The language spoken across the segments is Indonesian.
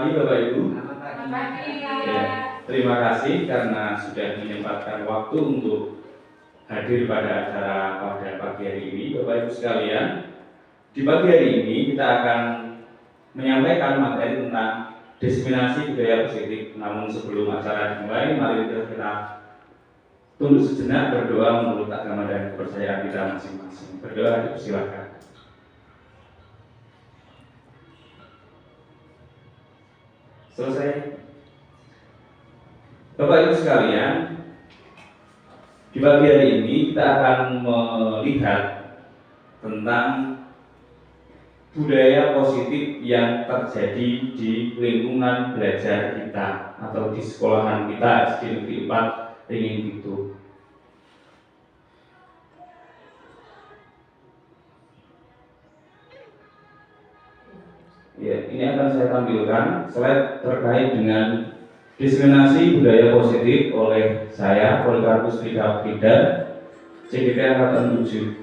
pagi Bapak Ibu. Selamat pagi. Ya, terima kasih karena sudah menyempatkan waktu untuk hadir pada acara pada pagi hari ini, Bapak Ibu sekalian. Di pagi hari ini kita akan menyampaikan materi tentang diseminasi budaya positif. Namun sebelum acara dimulai, mari kita tunduk sejenak berdoa menurut agama dan kepercayaan kita masing-masing. Berdoa, silakan. Selesai. Bapak Ibu sekalian, di pagi hari ini kita akan melihat tentang budaya positif yang terjadi di lingkungan belajar kita atau di sekolahan kita SD Negeri 4 Ringin Pitu. Ya, ini akan saya tampilkan slide terkait dengan diseminasi budaya positif oleh saya, Polikarpus Rika Frida, CGP Angkatan 7.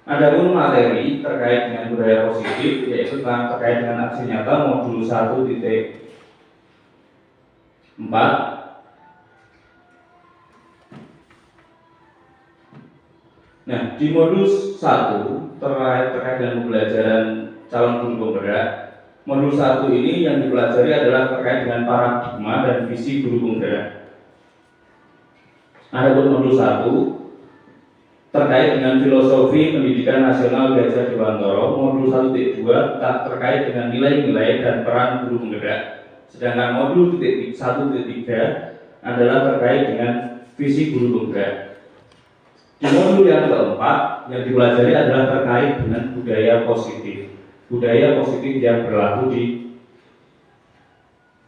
Adapun materi terkait dengan budaya positif yaitu terkait dengan aksi nyata modul 1.4. Nah, di modul 1 terkait dengan pembelajaran calon guru penggerak, modul 1 ini yang dipelajari adalah terkait dengan paradigma dan visi guru penggerak. Adapun modul 1 terkait dengan filosofi pendidikan nasional Ki Hajar Dewantara, modul 1.2 terkait dengan nilai-nilai dan peran guru penggerak. Sedangkan modul 1.3 adalah terkait dengan visi guru penggerak. Di modul yang keempat yang dipelajari adalah terkait dengan budaya positif. Budaya positif yang berlaku di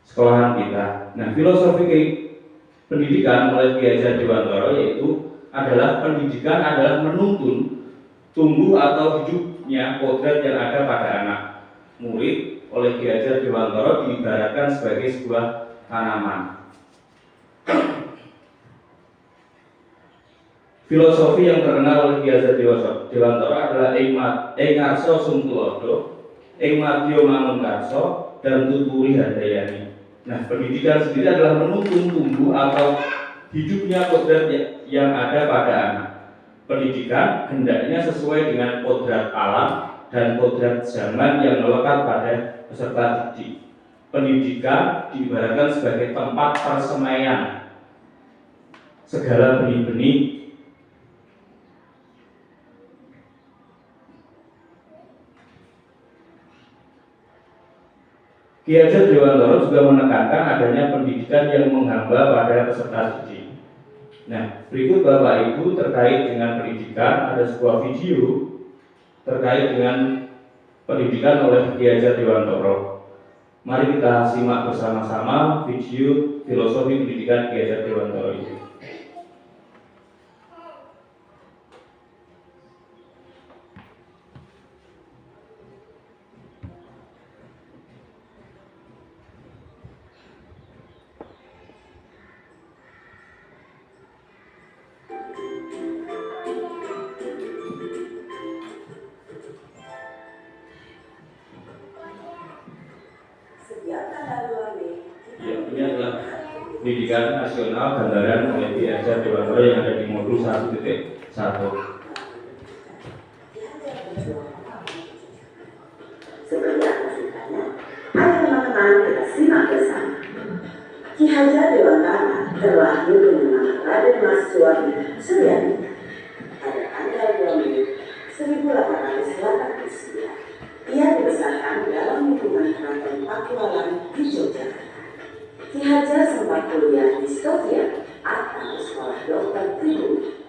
sekolahan kita. Nah, filosofi pendidikan oleh Ki Hajar Dewantara yaitu adalah pendidikan adalah menuntun tumbuh atau hidupnya kodrat yang ada pada anak. Murid oleh Ki Hajar Dewantara diibaratkan sebagai sebuah tanaman. Filosofi yang terkenal oleh Ki Hajar Dewantara adalah ing ngarsa sumtulodo, ing madya manungkarsa, dan tuturi handayani. Nah, pendidikan sendiri adalah menuntun tumbuh atau hidupnya kodrat yang ada pada anak. Pendidikan hendaknya sesuai dengan kodrat alam dan kodrat zaman yang melekat pada peserta didik. Pendidikan diibaratkan sebagai tempat persemaian segala benih-benih Ki Hajar Dewantara juga menekankan adanya pendidikan yang menghamba pada peserta didik. Nah, berikut Bapak Ibu terkait dengan pendidikan ada sebuah video terkait dengan pendidikan oleh Ki Hajar Dewantara. Mari kita simak bersama-sama video filosofi pendidikan Ki Hajar Dewantara ini. Ini adalah pendidikan nasional gambaran oleh Ki Hajar Dewantara yang ada di modul 1.1. Seperti apa ceritanya? Ayo teman-teman kita simak bersama. Ki Hajar Dewantara terlahir dengan nama Raden Mas Suwardi Suryadi pada tanggal 2 Mei 1889. Ia dibesarkan dalam lingkungan keraton Pakualam di Yogyakarta. Ki Hajar sempat kuliah di Stovia atau sekolah dokter pribumi.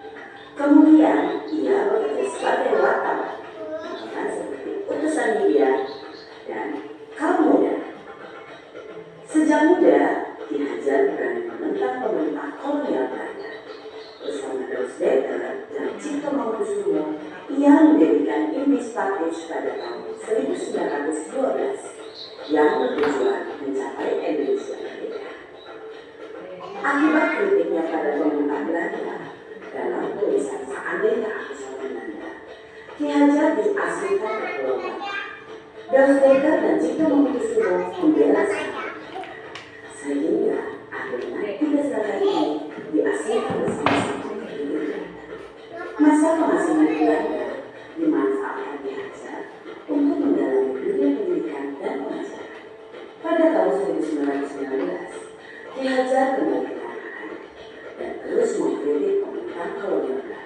Kemudian ia bekerja sebagai wartawan, bukan seperti utusan media dan kaum muda. Sejak muda, Ki Hajar berani menentang pemerintah kolonial Belanda. Bersama Dos Dekker dan Cipto Mangunkusumo, ia mendirikan Indis Publish pada tahun 1912 yang bertujuan mencapai Indonesia merdeka. Akibat kritiknya pada pemerintah Belanda dalam seandainya aku salah menanda, Ki Hajar diasingkan ke Pulau Bali. Dausdaker dan Cipta Mangunkusumo membela sang sehingga akhirnya tiga saudara ini diasingkan bersama-sama ke Belanda. Masa pengasingan Belanda dimanfaatkan Ki Hajar untuk mendalami dunia pendidikan dan pengajaran. Pada tahun 1919, Ki Hajar kembali ke tanah air dan terus mengkritik pemerintah kolonial Belanda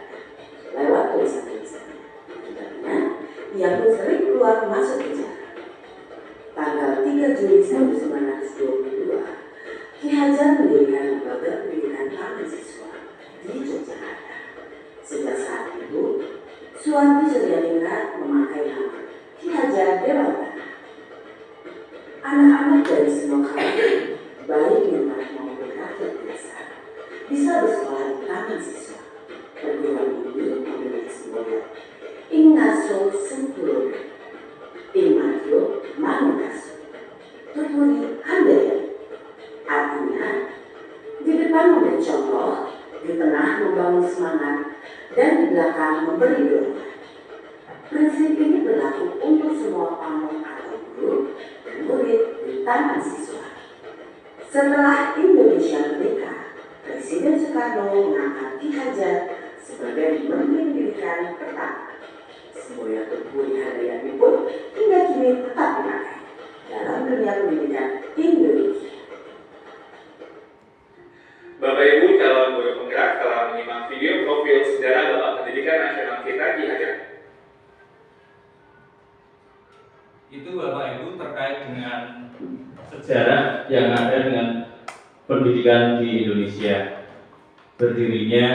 lewat tulisan-tulisannya. Akibatnya, ia pun sering keluar masuk penjara. Tanggal 3 Juli 1922, Ki Hajar mendirikan lembaga pendidikan taman siswa di Yogyakarta. Sejak saat itu, Suwanti Suryadiningrat memakai nama Ki Hajar Dewantara. Anak-anak dari semua kalangan, baik minat maupun rakyat biasa, bisa bersekolah di taman siswa. Perguruan ini memiliki semboyan Ingaso Sempurna, Ingmatio Mangunkasu, Tuturi Handaya. Artinya, di depan memberi contoh, di tengah membangun semangat, dan di belakang memberi dorongan. Prinsip ini berlaku untuk semua pamong atau guru dan murid di taman siswa. Setelah Indonesia merdeka, Presiden Soekarno mengangkat Ki Hajar sebagai Menteri Pendidikan pertama. Semboyan Tuturi Handaya ini pun hingga kini tetap dipakai dalam dunia pendidikan Indonesia. Bapak Ibu calon guru penggerak telah menyimak video profil sejarah Bapak Pendidikan Nasional kita Ki Hajar. Itu Bapak Ibu terkait dengan sejarah yang ada dengan pendidikan di Indonesia, berdirinya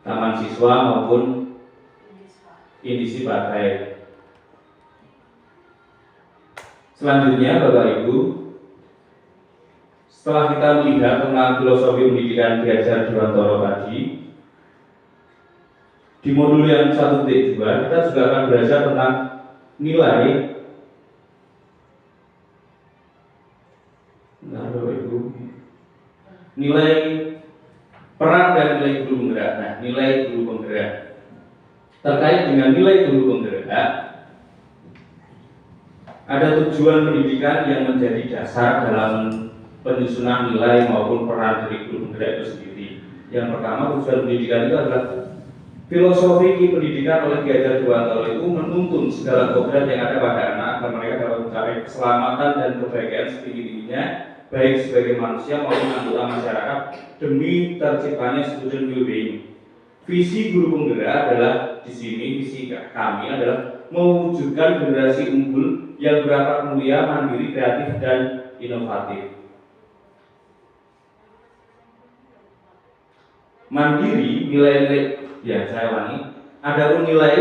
taman siswa maupun indisi partai. Selanjutnya Bapak Ibu, setelah kita melihat tentang filosofi pendidikan Ki Hajar Dewantara tadi, di modul yang 1.2 kita juga akan belajar tentang nilai. Nah, Bapak Ibu, nilai peran dan nilai guru penggerak. Nah, nilai guru penggerak. Terkait dengan nilai guru penggerak, ada tujuan pendidikan yang menjadi dasar dalam penyusunan nilai maupun peran dari guru penggerak itu sendiri. Yang pertama, tujuan pendidikan itu adalah filosofi pendidikan oleh Ki Hajar Dewantara itu menuntun segala program yang ada pada anak agar mereka dapat mencapai keselamatan dan kebaikan setinggi-tingginya, baik sebagai manusia maupun anggota masyarakat demi terciptanya student well-being. Visi guru penggerak adalah di sini, visi kami adalah mewujudkan generasi unggul yang berakhlak mulia, mandiri, kreatif, dan inovatif. Mandiri, nilai-nilai, ya saya ulangi, ada pun nilai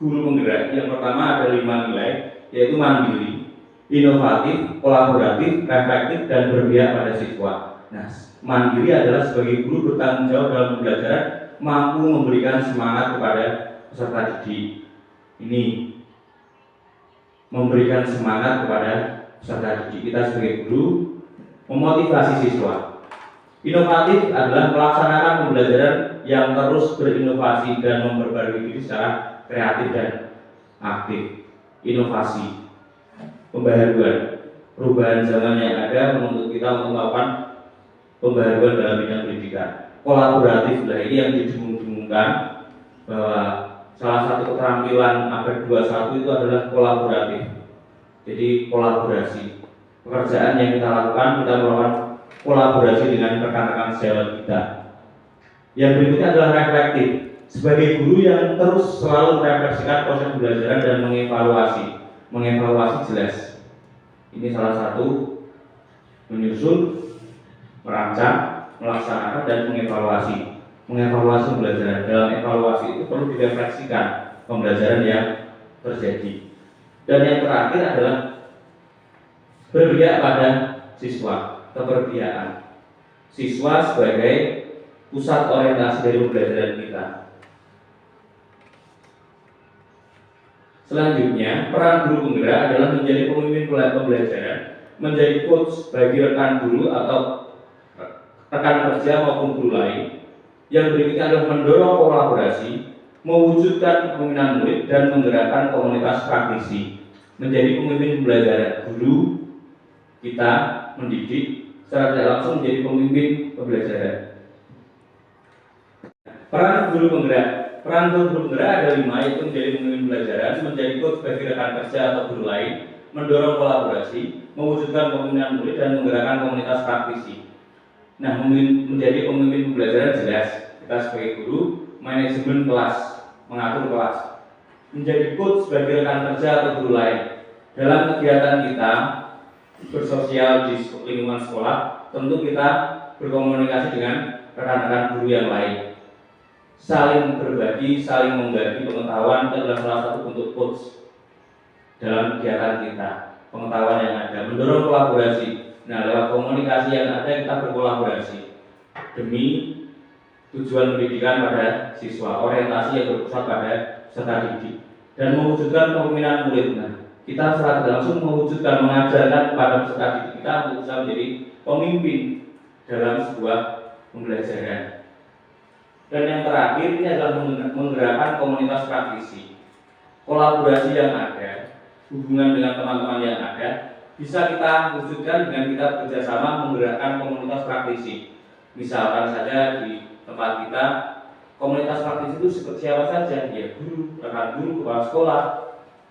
guru penggerak. Yang pertama ada 5 nilai, yaitu mandiri, inovatif, kolaboratif, reflektif, dan berpihak pada siswa. Nah, mandiri adalah sebagai guru bertanggung jawab dalam pembelajaran, mampu memberikan semangat kepada peserta didik. Ini memberikan semangat kepada peserta didik kita sebagai guru, memotivasi siswa. Inovatif adalah melaksanakan pembelajaran yang terus berinovasi dan memperbarui diri secara kreatif dan aktif. Inovasi, pembaharuan, perubahan zaman yang ada menuntut kita untuk melakukan pembaharuan dalam bidang pendidikan. Kolaboratif, lah ini yang didengung-dengungkan bahwa salah satu keterampilan abad 21 itu adalah kolaboratif. Jadi kolaborasi, pekerjaan yang kita lakukan, kita melakukan kolaborasi dengan rekan-rekan sejawat kita. Yang berikutnya adalah reflektif, sebagai guru yang terus selalu merefleksikan proses pembelajaran dan mengevaluasi jelas. Ini salah satu menyusun, merancang, melaksanakan, dan mengevaluasi pembelajaran. Dalam evaluasi itu perlu direfleksikan pembelajaran yang terjadi. Dan yang terakhir adalah berpihak pada siswa, keberpihakan siswa sebagai pusat orientasi dari pembelajaran kita. Selanjutnya, peran guru penggerak adalah menjadi pemimpin pembelajaran, menjadi coach bagi rekan guru atau rekan kerja maupun guru lain, Yang berikutnya adalah mendorong kolaborasi, mewujudkan kepemimpinan murid dan menggerakkan komunitas praktisi. Menjadi pemimpin pembelajaran, guru kita mendidik secara tidak langsung menjadi pemimpin pembelajaran. Peran guru penggerak. Peran guru penggerak ada 5, yaitu menjadi pemimpin pembelajaran, menjadi coach bagi rekan kerja atau guru lain, mendorong kolaborasi, mewujudkan kepemimpinan murid dan menggerakkan komunitas praktisi. Nah, menjadi pemimpin pembelajaran jelas kita sebagai guru, manajemen kelas, mengatur kelas. Menjadi coach bagi rekan kerja atau guru lain. Dalam kegiatan kita bersosial di lingkungan sekolah, tentu kita berkomunikasi dengan rekan-rekan guru yang lain. Saling berbagi, saling membagi pengetahuan adalah salah satu bentuk coach dalam kegiatan kita. Pengetahuan yang ada, mendorong kolaborasi. Nah, lewat komunikasi yang ada kita berkolaborasi demi tujuan pendidikan pada siswa, orientasi yang berpusat pada peserta didik, dan mewujudkan kepemimpinan murid. Nah, kita secara langsung mewujudkan, mengajarkan kepada peserta didik kita untuk bisa menjadi pemimpin dalam sebuah pembelajaran. Dan yang terakhir ini adalah menggerakkan komunitas praktisi. Kolaborasi yang ada, hubungan dengan teman-teman yang ada, bisa kita wujudkan dengan kita bekerjasama menggerakkan komunitas praktisi. Misalkan saja di tempat kita, komunitas praktisi itu seperti siapa saja, ya guru, rekan guru, kepala sekolah,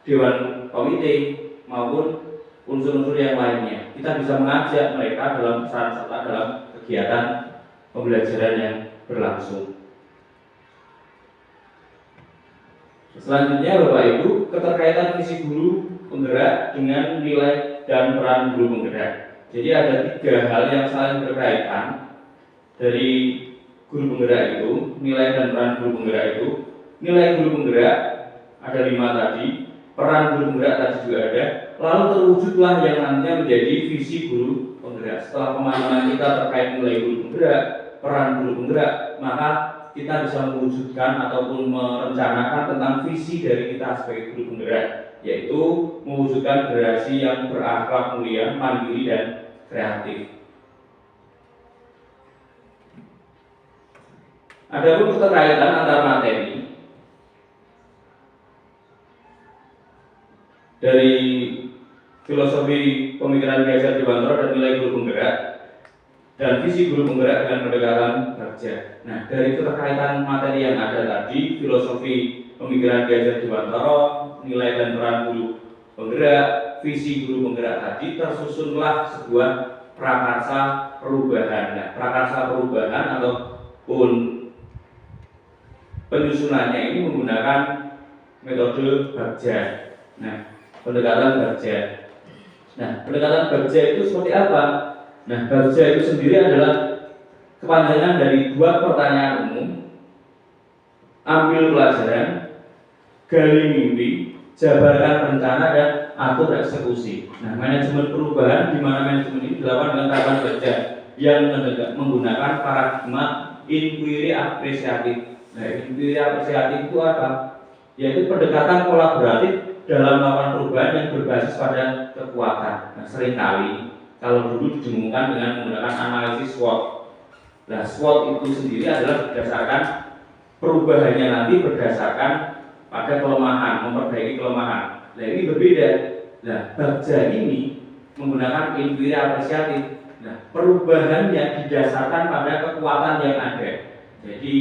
dewan komite, maupun unsur-unsur yang lainnya. Kita bisa mengajak mereka dalam peran serta dalam kegiatan pembelajaran yang berlangsung. Selanjutnya Bapak Ibu, keterkaitan visi guru penggerak dengan nilai dan peran guru penggerak. Jadi ada 3 hal yang saling berkaitan dari guru penggerak itu, nilai dan peran guru penggerak itu. Nilai guru penggerak ada 5 tadi, peran guru penggerak tadi juga ada, lalu terwujudlah yang nantinya menjadi visi guru penggerak. Setelah pemahaman kita terkait nilai guru penggerak, peran guru penggerak, maka kita bisa mewujudkan ataupun merencanakan tentang visi dari kita sebagai guru penggerak, yaitu mewujudkan generasi yang berakhlak mulia, mandiri, dan kreatif. Adapun keterkaitan antar materi dari filosofi pemikiran Geser Dewantara dan nilai guru penggerak dan visi guru penggerak dengan pendekatan kerja. Nah, dari keterkaitan materi yang ada tadi, filosofi pemikiran Geser Dewantara, nilai dan peran guru penggerak, visi guru penggerak tadi, tersusunlah sebuah prakarsa perubahan. Nah, prakarsa perubahan ataupun penyusunannya ini menggunakan metode Bagja. Nah, pendekatan Bagja. Nah, pendekatan Bagja itu seperti apa? Nah, Bagja itu sendiri adalah kepanjangan dari 2 pertanyaan umum, ambil pelajaran, gali mimpi, jabarkan rencana, dan atur eksekusi. Nah, manajemen perubahan di mana manajemen ini dilakukan dengan tahapan Bagja yang menggunakan paradigma inquiry apresiatif. Nah, inquiry apresiatif itu apa? Yaitu pendekatan kolaboratif dalam melakukan perubahan yang berbasis pada kekuatan. Nah, seringkali kalau dulu didengungkan dengan menggunakan analisis SWOT. Nah, SWOT itu sendiri adalah berdasarkan perubahannya nanti berdasarkan pada kelemahan, memperbaiki kelemahan. Nah, ini berbeda. Nah, Bagja ini menggunakan inquiry apresiatif. Nah, perubahannya didasarkan pada kekuatan yang ada. Jadi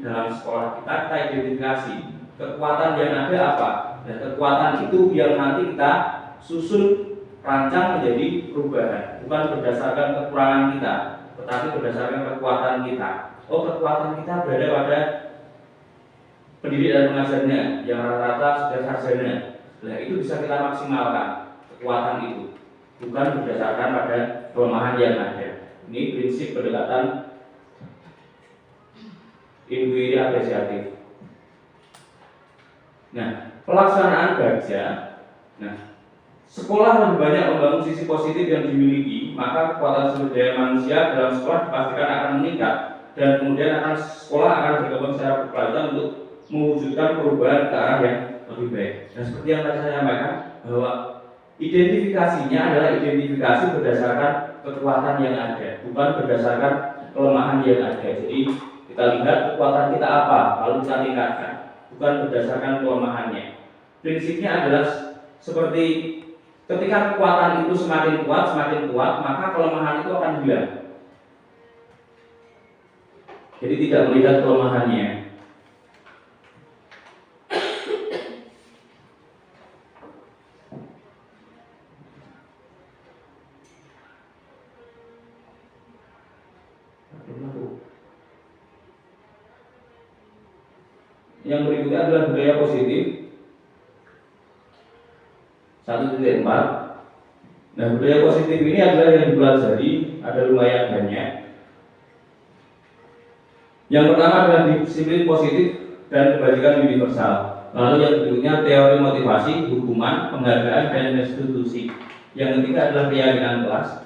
dalam sekolah kita identifikasi kekuatan yang ada apa. Nah, kekuatan itu yang nanti kita susun, rancang menjadi perubahan, bukan berdasarkan kekurangan kita, tetapi berdasarkan kekuatan kita. Oh, kekuatan kita berada pada pendidik dan pengajarnya yang rata-rata sudah sarjana. Nah, itu bisa kita maksimalkan kekuatan itu, bukan berdasarkan pada kelemahan yang ada. Ini prinsip pendekatan inquiry apresiatif. Nah, pelaksanaan Bagja. Nah, sekolah lebih banyak membangun sisi positif yang dimiliki, maka kekuatan sumber daya manusia dalam sekolah dipastikan akan meningkat, dan kemudian sekolah akan berkembang secara berkelanjutan untuk mewujudkan perubahan ke arah yang lebih baik. Dan seperti yang tadi saya sampaikan, bahwa identifikasinya adalah identifikasi berdasarkan kekuatan yang ada, bukan berdasarkan kelemahan yang ada. Jadi Kita lihat kekuatan kita apa, lalu kita tingkatkan, bukan berdasarkan kelemahannya. Prinsipnya adalah seperti ketika kekuatan itu semakin kuat, maka kelemahan itu akan hilang. Jadi tidak melihat kelemahannya. Yang berikutnya adalah budaya positif 1.4. Nah, budaya positif ini adalah yang dipelajari, ada lumayan banyak. Yang pertama adalah disiplin positif dan kebajikan universal. Lalu yang berikutnya teori motivasi, hukuman, penghargaan, dan restitusi. Yang ketiga adalah keyakinan kelas.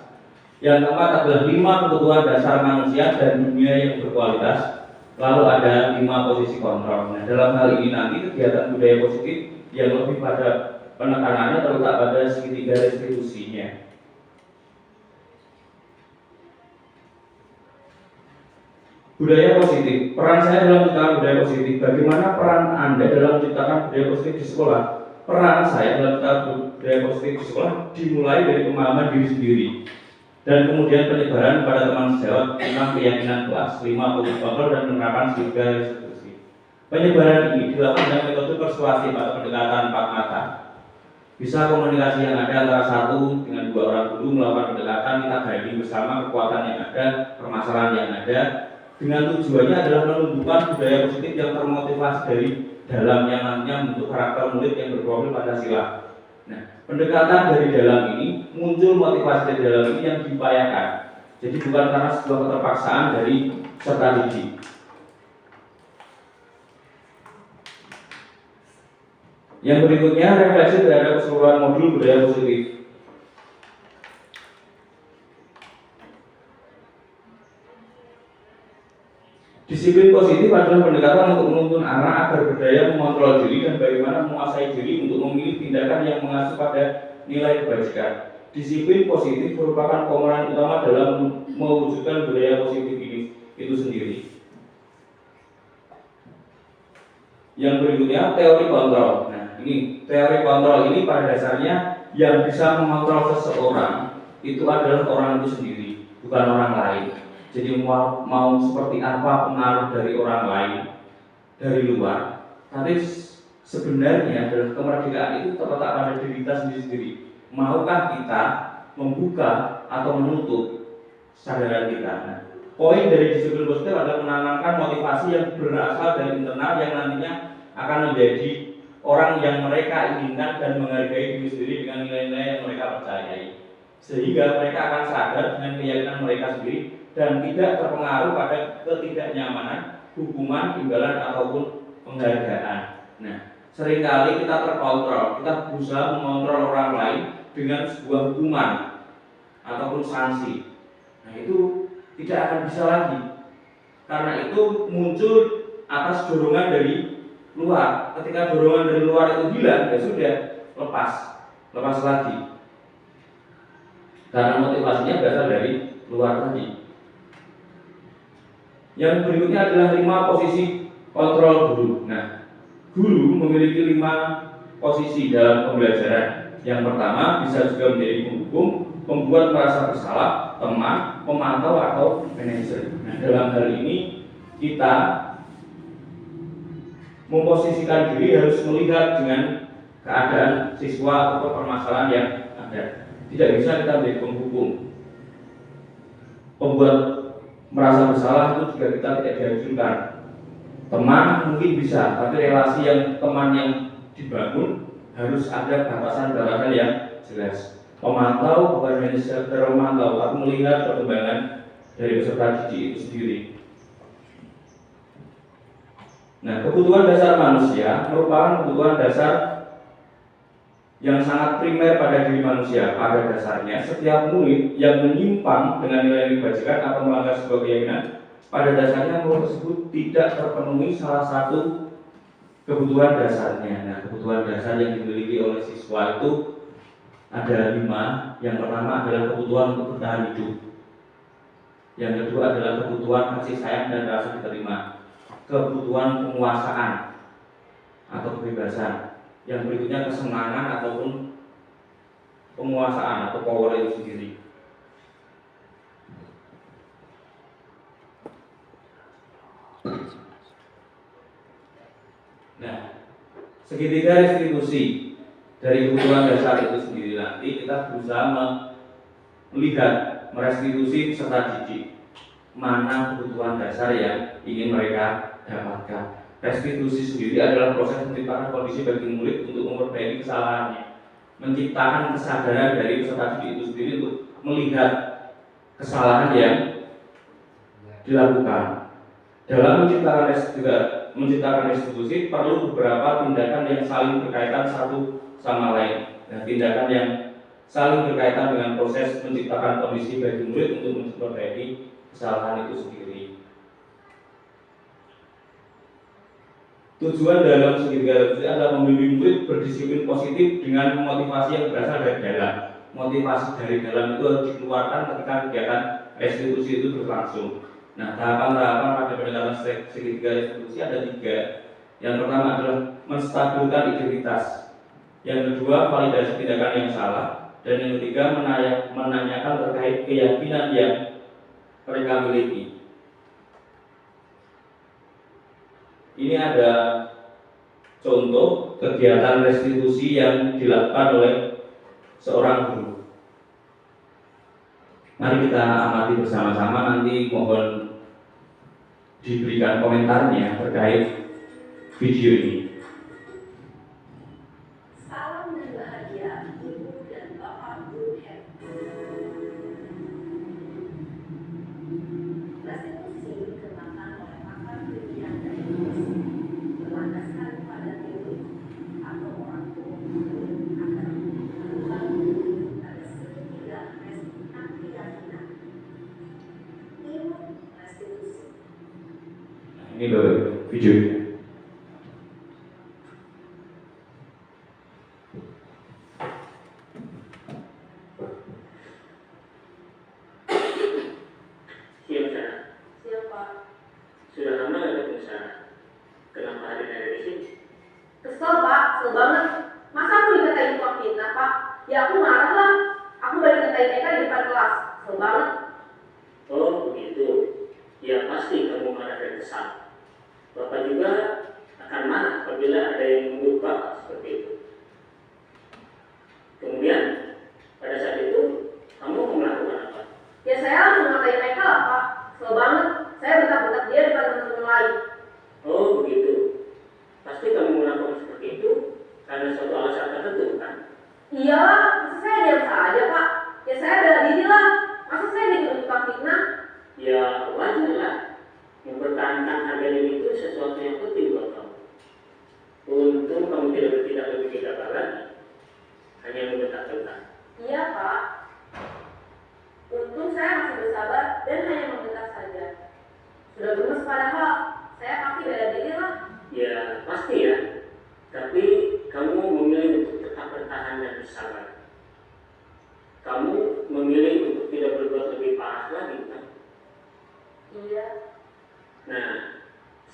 Yang keempat adalah 5 kebutuhan dasar manusia dan dunia yang berkualitas. Lalu ada 5 posisi kontrol. Nah, dalam hal ini nanti kegiatan budaya positif yang lebih pada penekanannya terletak pada segitiga restitusinya. Budaya positif. Peran saya dalam menciptakan budaya positif. Bagaimana peran Anda dalam menciptakan budaya positif di sekolah? Peran saya dalam menciptakan budaya positif di sekolah dimulai dari pemahaman diri sendiri dan kemudian penyebaran pada teman sejawat tentang keyakinan kelas, 5 posisi kontrol dan penerapan segitiga restitusi. Penyebaran ini dilakukan dengan metode persuasif atau pendekatan 4 mata. Bisa komunikasi yang ada antara 1 dengan 2 orang guru melakukan pendekatan, kita guiding bersama kekuatan yang ada, permasalahan yang ada, dengan tujuannya adalah menumbuhkan budaya positif yang termotivasi dari dalam yang nantinya membentuk karakter murid yang berprofil Pancasila. Nah, pendekatan dari dalam ini muncul motivasi dari dalam ini yang diupayakan. Jadi bukan karena sebuah keterpaksaan dari peserta didik. Yang berikutnya refleksi terhadap keseluruhan modul budaya positif. Disiplin positif adalah pendekatan untuk menuntun anak agar berdaya mengontrol diri dan bagaimana menguasai diri untuk memilih tindakan yang mengacu pada nilai kebajikan. Disiplin positif merupakan komponen utama dalam mewujudkan budaya positif ini itu sendiri. Yang berikutnya teori kontrol. Nah, ini teori kontrol ini pada dasarnya yang bisa mengontrol seseorang itu adalah orang itu sendiri, bukan orang lain. Jadi mau seperti apa pengaruh dari orang lain dari luar, tapi sebenarnya dalam kemerdekaan itu terletak pada diri kita sendiri. Maukah kita membuka atau menutup kesadaran kita? Nah, poin dari disiplin positif adalah menanamkan motivasi yang berasal dari internal yang nantinya akan menjadi orang yang mereka inginkan dan menghargai diri sendiri dengan nilai-nilai yang mereka percayai, sehingga mereka akan sadar dengan keyakinan mereka sendiri dan tidak terpengaruh pada ketidaknyamanan, hukuman, imbalan ataupun penghargaan. Nah, seringkali kita terkontrol, kita berusaha mengontrol orang lain dengan sebuah hukuman ataupun sanksi. Nah, itu tidak akan bisa lagi, karena itu muncul atas dorongan dari luar. Ketika dorongan dari luar itu hilang, ya sudah lepas lagi, karena motivasinya berasal dari luar tadi. Yang berikutnya adalah 5 posisi kontrol guru. Nah, guru memiliki 5 posisi dalam pembelajaran. Yang pertama bisa juga menjadi penghukum, pembuat merasa bersalah, teman, pemantau atau manajer. Nah, dalam hal ini kita memposisikan diri harus melihat dengan keadaan siswa atau permasalahan yang ada. Tidak bisa kita menjadi penghukum. Pembuat merasa bersalah itu juga kita tidak dianjurkan. Teman mungkin bisa, tapi relasi yang teman yang dibangun harus ada batasan-batasan yang jelas. Pemantau bukan hanya sekedar memantau, tapi melihat perkembangan dari peserta didik itu sendiri. Nah, kebutuhan dasar manusia merupakan kebutuhan dasar yang sangat primer pada diri manusia. Pada dasarnya, setiap murid yang menyimpang dengan nilai kebajikan atau melanggar sebuah keyakinan, pada dasarnya murid tersebut tidak terpenuhi salah satu kebutuhan dasarnya. Nah, kebutuhan dasar yang dimiliki oleh siswa itu ada 5. Yang pertama adalah kebutuhan untuk bertahan hidup. Yang kedua adalah kebutuhan kasih sayang dan rasa diterima. Kebutuhan penguasaan atau kebebasan. Yang berikutnya kesenangan ataupun penguasaan atau power itu sendiri. Nah, segitiga restitusi dari kebutuhan dasar itu sendiri nanti kita berusaha melihat merestitusi peserta didik mana kebutuhan dasar yang ingin mereka dapatkan. Restitusi sendiri adalah proses menciptakan kondisi bagi murid untuk memperbaiki kesalahannya, menciptakan kesadaran dari peserta didik itu sendiri untuk melihat kesalahan yang dilakukan. Dalam menciptakan restitusi perlu beberapa tindakan yang saling berkaitan satu sama lain. Nah, tindakan yang saling berkaitan dengan proses menciptakan kondisi bagi murid untuk memperbaiki kesalahan itu sendiri. Tujuan dalam segitiga restitusi adalah membimbing murid berdisiplin positif dengan motivasi yang berasal dari dalam. Motivasi dari dalam itu harus dikeluarkan ketika kegiatan restitusi itu berlangsung. Nah, tahapan-tahapan pada pendekatan segitiga restitusi ada 3. Yang pertama adalah menstabilkan identitas. Yang kedua, validasi tindakan yang salah. Dan yang ketiga, menanyakan terkait keyakinan yang mereka miliki. Ini ada contoh kegiatan restitusi yang dilakukan oleh seorang guru. Mari kita amati bersama-sama, nanti mohon diberikan komentarnya terkait video ini. Salam dan bahagia Ibu dan Bapak Guru Head. Restitusi dikembangkan oleh pakar pendidikan dan edukasi berlandaskan pada teori atau orang tua agar mengembangkan pada segitiga keyakinan. Ilmu restitusi. Ini loh videonya. Siap, Sarah. Siapa? Sudah lama gak ketemu Sarah? Kenapa hari ini ada di sini? Kesel Pak, kesel banget. Masa aku dikatain tukang fitnah Pak? Ya aku marah lah. Aku balik ngatain Eka di depan kelas. Kesel banget. Oh, begitu. Ya pasti kamu marah dan kesal. Bapak juga akan marah apabila ada yang menuduh Bapak seperti itu. Kemudian, pada saat itu, kamu melakukan apa? Ya saya langsung ngatain Eka lah Pak. Kesel banget. Saya bentak-bentak dia depan teman-teman lain. Oh, begitu. Pasti kamu melakukan seperti itu karena suatu alasan tertentu, kan? Iyalah, masa saya diam saja Pak? Ya saya bela diri lah. Masa saya dituduh tukang fitnah? Ya, wajar lah. Mempertahankan harga diri itu sesuatu yang penting buat kamu. Untung kamu tidak bertindak lebih gegabah lagi. Hanya membentak-bentak. Iya Pak. Untung saya masih bersabar dan hanya membentak saja. Sudah gemes padahal. Saya pasti bela diri lah. Ya, pasti ya. Tapi kamu memilih untuk tetap bertahan dan bersabar. Kamu memilih untuk tidak berbuat lebih parah lagi, kan? Iya. Nah,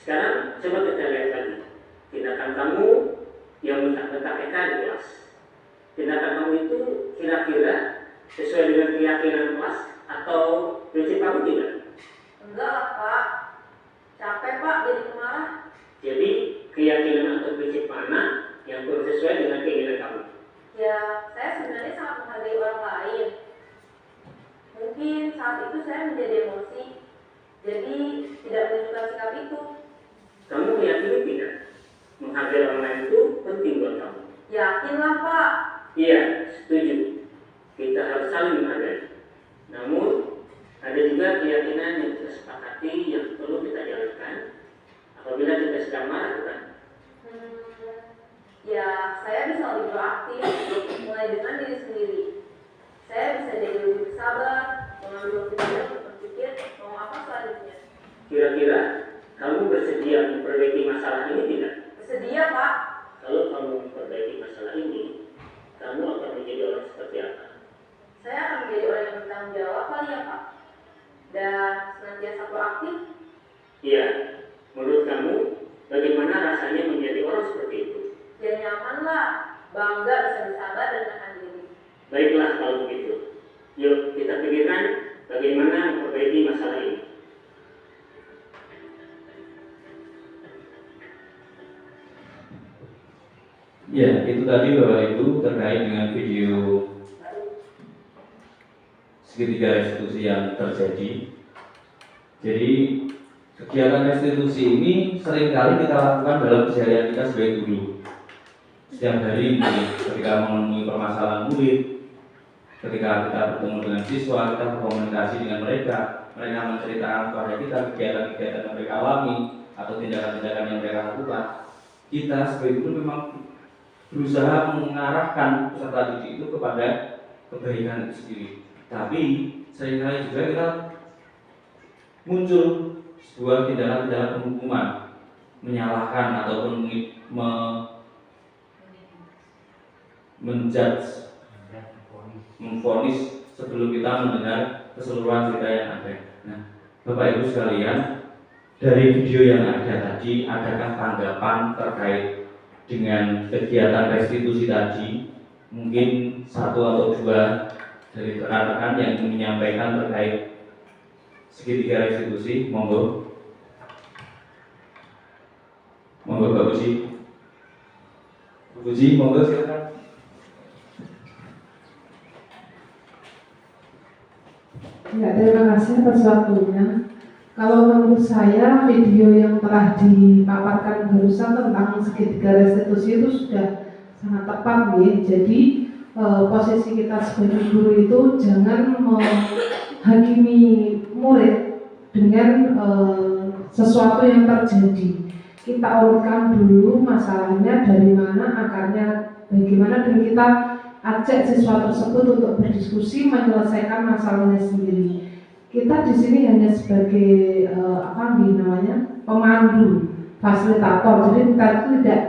sekarang coba kita lihat lagi. Tindakan kamu yang bentak-bentak Eka di kelas. Tindakan kamu itu kira-kira sesuai dengan keyakinan kelas atau prinsip kamu tidak? Enggak lah Pak. Capek Pak jadi pemarah. Jadi keyakinan atau prinsip mana yang kurang sesuai dengan keinginan kamu? Ya, saya sebenarnya sangat menghargai orang lain. Mungkin saat itu saya menjadi emosi, jadi tidak menunjukkan sikap itu. Kamu meyakini tidak? Menghargai orang lain itu penting buat kamu. Yakinlah Pak. Iya, setuju. Kita harus saling menghargai. Namun, ada juga keyakinan yang kita sepakati yang perlu kita jalankan apabila kita sedang marah, bukan? Ya, saya bisa lebih proaktif, mulai dengan diri sendiri. Saya bisa jadi lebih bersabar, mengambil waktu untuk berpikir mau apa selanjutnya. Kira-kira kamu bersedia memperbaiki masalah ini tidak? Bersedia Pak. Kalau kamu memperbaiki masalah ini, kamu akan menjadi orang seperti apa? Saya akan menjadi orang yang bertanggung jawab kali ya Pak. dan senantiasa proaktif? Iya, menurut kamu bagaimana rasanya menjadi orang seperti itu? Ya nyaman lah, bangga bisa bersabar dan menahan diri. Baiklah kalau begitu. Yuk kita pikirkan bagaimana memperbaiki masalah ini. Ya, itu tadi Bapak Ibu terkait dengan video segitiga restitusi yang terjadi. Jadi kegiatan restitusi ini seringkali kita lakukan dalam keseharian kita sebagai guru. Setiap hari ketika menemui permasalahan murid, ketika kita bertemu dengan siswa, kita berkomunikasi dengan mereka menceritakan kepada kita kegiatan-kegiatan yang mereka alami atau tindakan-tindakan yang mereka lakukan. Kita sebagai guru memang berusaha mengarahkan peserta didik itu kepada kebaikan itu sendiri. Tapi seringkali juga kita muncul sebuah tindakan-tindakan penghukuman, menyalahkan ataupun menjudge, memvonis sebelum kita mendengar keseluruhan cerita yang ada. Nah, Bapak Ibu sekalian, dari video yang ada tadi, adakah tanggapan terkait dengan kegiatan restitusi tadi? Mungkin satu atau dua dari rekan-rekan yang ingin menyampaikan terkait segitiga restitusi, monggo. Monggo Pak Puji. Puji, monggo silakan. Ya, terima kasih atas waktunya. Kalau menurut saya video yang telah dipaparkan barusan tentang segitiga restitusi itu sudah sangat tepat nih. Jadi posisi kita sebagai guru itu jangan menghakimi murid dengan sesuatu yang terjadi. Kita urutkan dulu masalahnya dari mana, akarnya bagaimana, dan kita ajak siswa tersebut untuk berdiskusi menyelesaikan masalahnya sendiri. Kita di sini hanya sebagai pemandu, fasilitator. Jadi kita itu tidak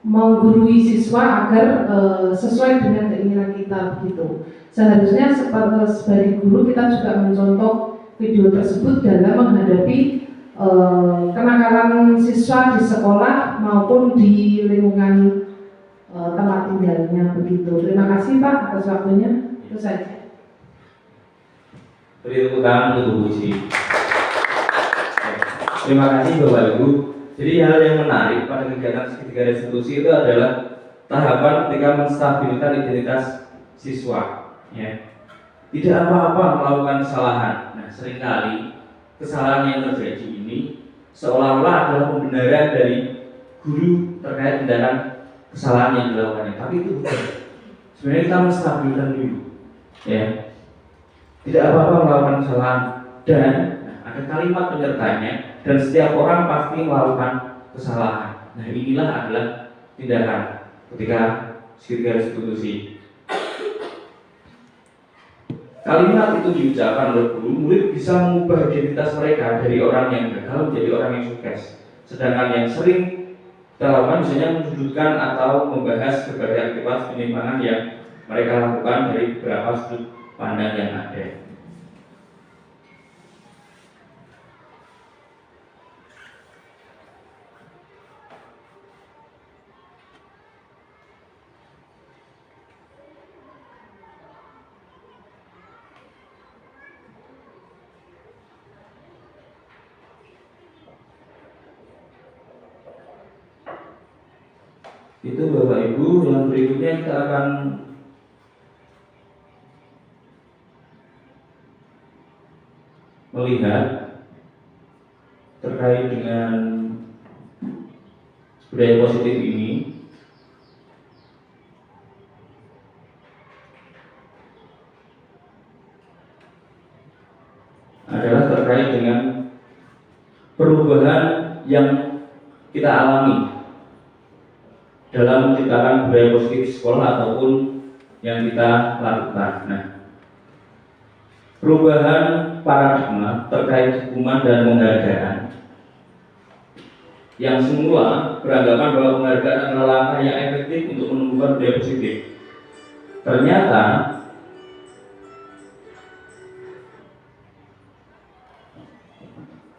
menggurui siswa agar sesuai dengan keinginan kita begitu. Seharusnya sebagai guru kita juga mencontoh video tersebut dalam menghadapi kenakalan siswa di sekolah maupun di lingkungan tempat tinggalnya begitu. Terima kasih Pak atas waktunya. Itu saja. Beri tepuk tangan untuk Bu Puji. Terima kasih Bapak Ibu. Jadi hal yang menarik pada kegiatan segitiga restitusi itu adalah tahapan ketika menstabilkan identitas siswa. Ya. Tidak apa-apa melakukan kesalahan. Nah, seringkali kesalahan yang terjadi ini seolah-olah adalah pembenaran dari guru terkait tindakan kesalahan yang dilakukannya. Tapi itu bukan. Sebenarnya kita menstabilkan dulu. Ya. Tidak apa-apa melakukan kesalahan, dan ada kalimat penyertanya, dan setiap orang pasti melakukan kesalahan. Nah, inilah adalah tindakan ketika segitiga restitusi. Kalimat itu diucapkan oleh guru, murid bisa mengubah identitas mereka dari orang yang gagal menjadi orang yang sukses. Sedangkan yang sering kita lakukan misalnya menjudutkan atau membahas berbagai aktivitas penyimpangan yang mereka lakukan dari beberapa sudut pandang yang ada. Itu Bapak Ibu, yang berikutnya kita akan melihat terkait dengan budaya positif ini. Adalah terkait dengan perubahan yang kita alami dalam menciptakan budaya positif di sekolah ataupun yang kita lakukan. Nah, perubahan paradigma terkait hukuman dan penghargaan yang semula beranggapan bahwa penghargaan adalah langkah yang efektif untuk menumbuhkan budaya positif, ternyata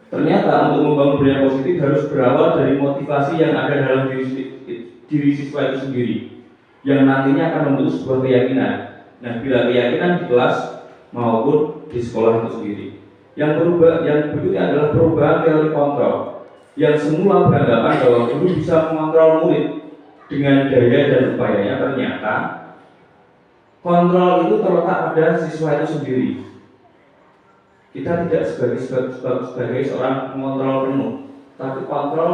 Ternyata untuk membangun budaya positif harus berawal dari motivasi yang ada dalam diri siswa itu sendiri, yang nantinya akan membentuk sebuah keyakinan. Nah, bila keyakinan di kelas maupun di sekolah itu sendiri. Yang berikutnya adalah perubahan teori kontrol, yang semula beranggapan bahwa guru bisa mengontrol murid dengan daya dan upayanya. Ternyata kontrol itu terletak pada siswa itu sendiri. Kita tidak sebagai seorang pengontrol penuh, tapi kontrol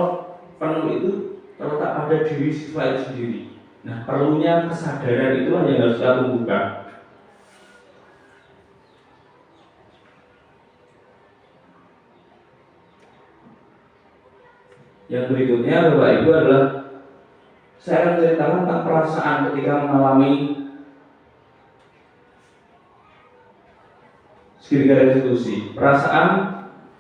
penuh itu terletak pada diri siswa itu sendiri. Nah, perlunya kesadaran itulah yang harus kita tumbuhkan. Yang berikutnya Bapak Ibu adalah saya akan ceritakan tentang perasaan ketika mengalami segitiga restitusi. Perasaan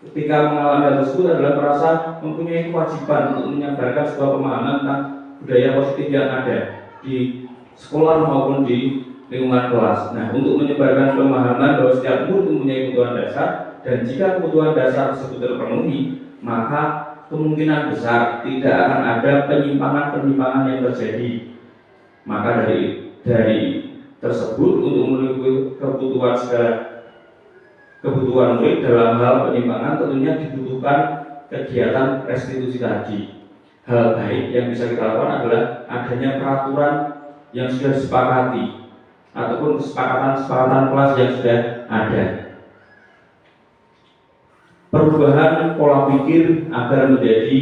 ketika mengalami hal tersebut adalah merasa mempunyai kewajiban untuk menyebarkan sebuah pemahaman tentang budaya positif yang ada di sekolah maupun di lingkungan kelas. Nah, untuk menyebarkan pemahaman bahwa setiap murid mempunyai kebutuhan dasar, dan jika kebutuhan dasar tersebut terpenuhi, maka kemungkinan besar tidak akan ada penyimpangan-penyimpangan yang terjadi. Maka dari tersebut, untuk memenuhi kebutuhan murid dalam hal penyimpangan, tentunya dibutuhkan kegiatan restitusi tadi. Hal baik yang bisa kita lakukan adalah adanya peraturan yang sudah disepakati ataupun kesepakatan kelas yang sudah ada. Perubahan pola pikir agar menjadi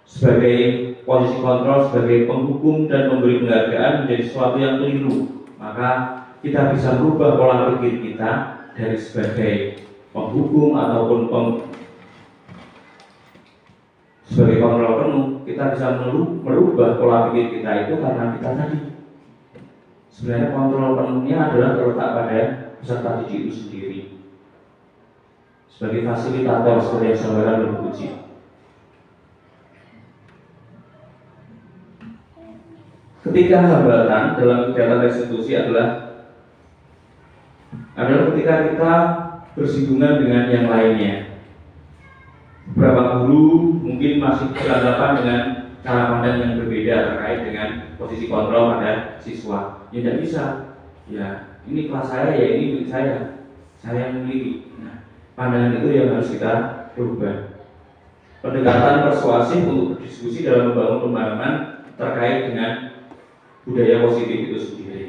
sebagai posisi kontrol, sebagai penghukum dan memberi penghargaan menjadi sesuatu yang keliru. Maka kita bisa merubah pola pikir kita dari sebagai penghukum ataupun sebagai kontrol penuh. Kita bisa merubah pola pikir kita itu karena kita tadi sebenarnya kontrol penuhnya adalah terletak pada peserta didik itu sendiri sebagai fasilitator, seperti yang saudara berpuji. Ketika hambatan dalam kegiatan restitusi adalah ketika kita bersinggungan dengan yang lainnya. Beberapa guru mungkin masih beranggapan dengan cara pandang yang berbeda terkait dengan posisi kontrol pada siswa. Ya tidak bisa. Ya, ini kelas saya, ya ini milik saya yang memiliki. Nah, pandangan itu yang harus kita rubah. Pendekatan persuasif untuk berdiskusi dalam membangun pemahaman terkait dengan budaya positif itu sendiri.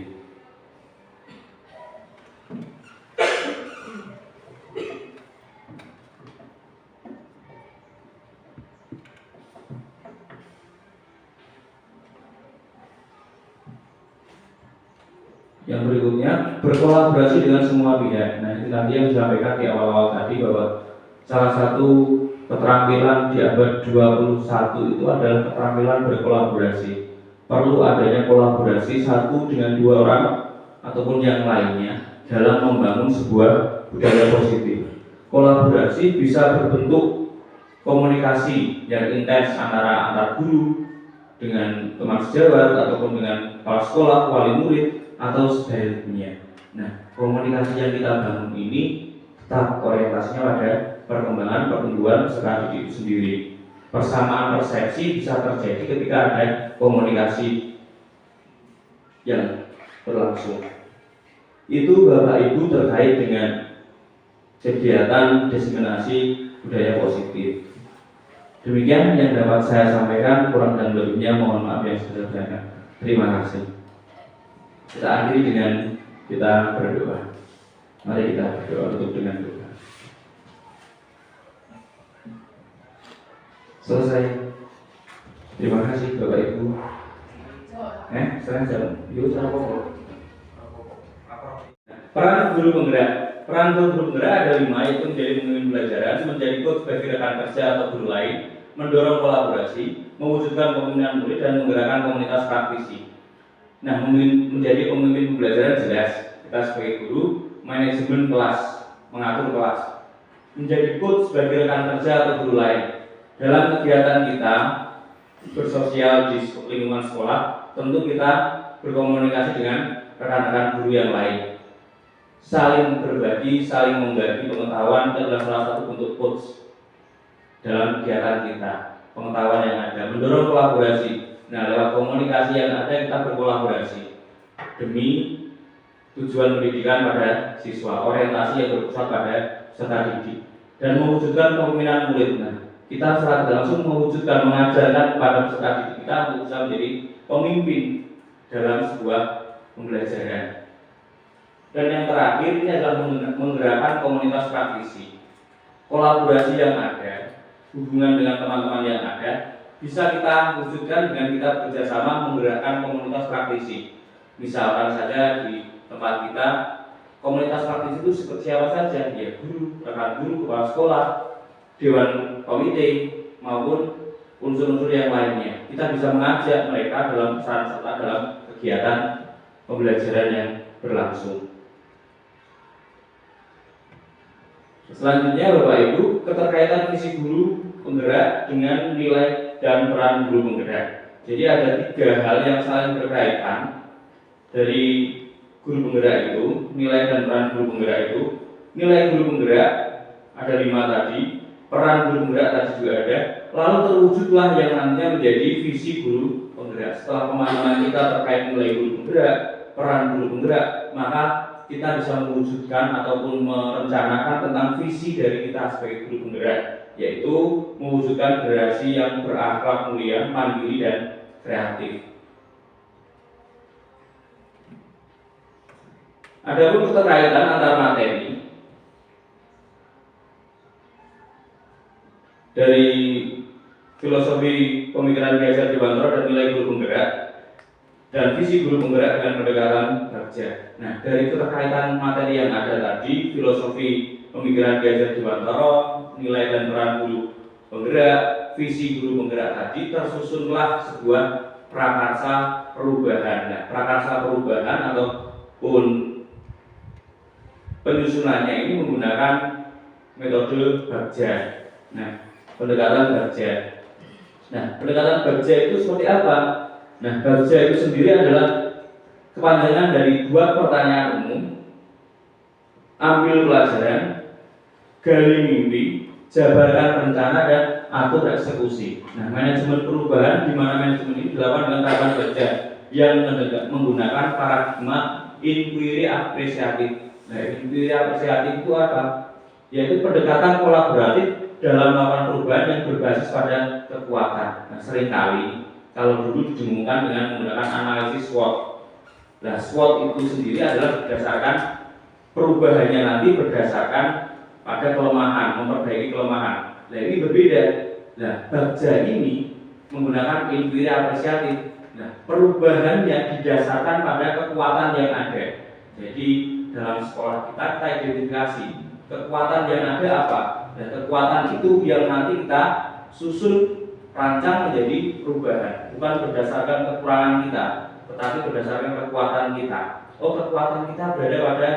Yang berikutnya, berkolaborasi dengan semua pihak. Nah, ini tadi yang disampaikan di awal-awal tadi bahwa salah satu keterampilan di abad 21 itu adalah keterampilan berkolaborasi. Perlu adanya kolaborasi satu dengan dua orang ataupun yang lainnya dalam membangun sebuah budaya positif. Kolaborasi bisa berbentuk komunikasi yang intens antar guru dengan teman sejawat ataupun dengan kepala sekolah, wali murid atau sebaliknya. Nah, komunikasi yang kita bangun ini tetap orientasinya pada perkembangan pertumbuhan peserta didik itu sendiri. Persamaan persepsi bisa terjadi ketika ada komunikasi yang berlangsung. Itu Bapak Ibu terkait dengan kegiatan diseminasi budaya positif. Demikian yang dapat saya sampaikan, kurang dan lebihnya mohon maaf yang sebesar-besarnya. Terima kasih. Kita akhiri dengan kita berdoa. Mari kita berdoa, tutup dengan doa. Selesai. Terima kasih Bapak Ibu. Sekarang jam. Yuk, apa? Peran guru penggerak. Peran guru penggerak ada 5, yaitu menjadi pemimpin pelajaran, menjadi coach bagi rekan kerja atau guru lain, mendorong kolaborasi, mewujudkan pembinaan murid, dan menggerakkan komunitas praktisi. Nah, menjadi pemimpin pembelajaran jelas kita sebagai guru, manajemen kelas, mengatur kelas. Menjadi coach sebagai rekan kerja atau guru lain. Dalam kegiatan kita bersosial di lingkungan sekolah, tentu kita berkomunikasi dengan rekan-rekan guru yang lain. saling berbagi, saling membagi pengetahuan itu adalah salah satu bentuk coach dalam kegiatan kita. Pengetahuan yang ada, mendorong kolaborasi. Nah, lewat komunikasi yang ada kita berkolaborasi demi tujuan pendidikan pada siswa, orientasi yang berpusat pada peserta didik, dan mewujudkan kepemimpinan murid. Nah, kita secara tidak langsung mewujudkan, mengajarkan kepada peserta didik kita untuk bisa menjadi pemimpin dalam sebuah pembelajaran. Dan yang terakhir ini adalah menggerakkan komunitas praktisi. Kolaborasi yang ada, hubungan dengan teman-teman yang ada, bisa kita wujudkan dengan kita bekerjasama menggerakkan komunitas praktisi. Misalkan saja di tempat kita, komunitas praktisi itu seperti siapa saja, ya guru, rekan guru, kepala sekolah, dewan komite, maupun unsur-unsur yang lainnya. Kita bisa mengajak mereka dalam peran serta dalam kegiatan pembelajaran yang berlangsung. Selanjutnya Bapak Ibu, keterkaitan visi guru penggerak dengan nilai dan peran guru penggerak. Jadi ada 3 hal yang saling berkaitan dari guru penggerak itu, nilai dan peran guru penggerak itu. Nilai guru penggerak ada 5 tadi, peran guru penggerak tadi juga ada, lalu terwujudlah yang nantinya menjadi visi guru penggerak. Setelah pemahaman kita terkait nilai guru penggerak, peran guru penggerak, maka kita bisa mewujudkan ataupun merencanakan tentang visi dari kita sebagai guru penggerak, yaitu mewujudkan generasi yang berakhlak mulia, mandiri, dan kreatif. Adapun keterkaitan antar materi dari filosofi pemikiran Geser Dewantara dan nilai guru penggerak dan visi guru penggerak dengan pendekatan Bagja. Nah, dari keterkaitan materi yang ada tadi, filosofi pemikiran Geser Dewantara, nilai dan peran guru penggerak, visi guru penggerak tadi, tersusunlah sebuah prakarsa perubahan. Nah, prakarsa perubahan ataupun penyusunannya ini menggunakan metode Bagja. Nah, pendekatan Bagja. Nah, pendekatan Bagja itu seperti apa? Nah, Bagja itu sendiri adalah kepanjangan dari 2 pertanyaan umum, ambil pelajaran, gali mimpi, jabarkan rencana, dan atur eksekusi. Nah, manajemen perubahan di mana manajemen ini dilakukan dengan tahapan Bagja yang menggunakan paradigma inquiry apresiatif. Nah, inquiry apresiatif itu apa? Yaitu pendekatan kolaboratif dalam melakukan perubahan yang berbasis pada kekuatan. Nah, seringkali kalau dulu didengungkan dengan menggunakan analisis SWOT. Nah, SWOT itu sendiri adalah berdasarkan perubahannya nanti berdasarkan pada kelemahan, memperbaiki kelemahan. Nah, ini berbeda. Nah, Bagja ini menggunakan inquiry apresiatif. Nah, perubahannya didasarkan pada kekuatan yang ada. Jadi dalam sekolah kita identifikasi kekuatan yang ada apa. Dan kekuatan itu yang nanti kita susun, rancang menjadi perubahan, bukan berdasarkan kekurangan kita, tetapi berdasarkan kekuatan kita. Oh, kekuatan kita berada pada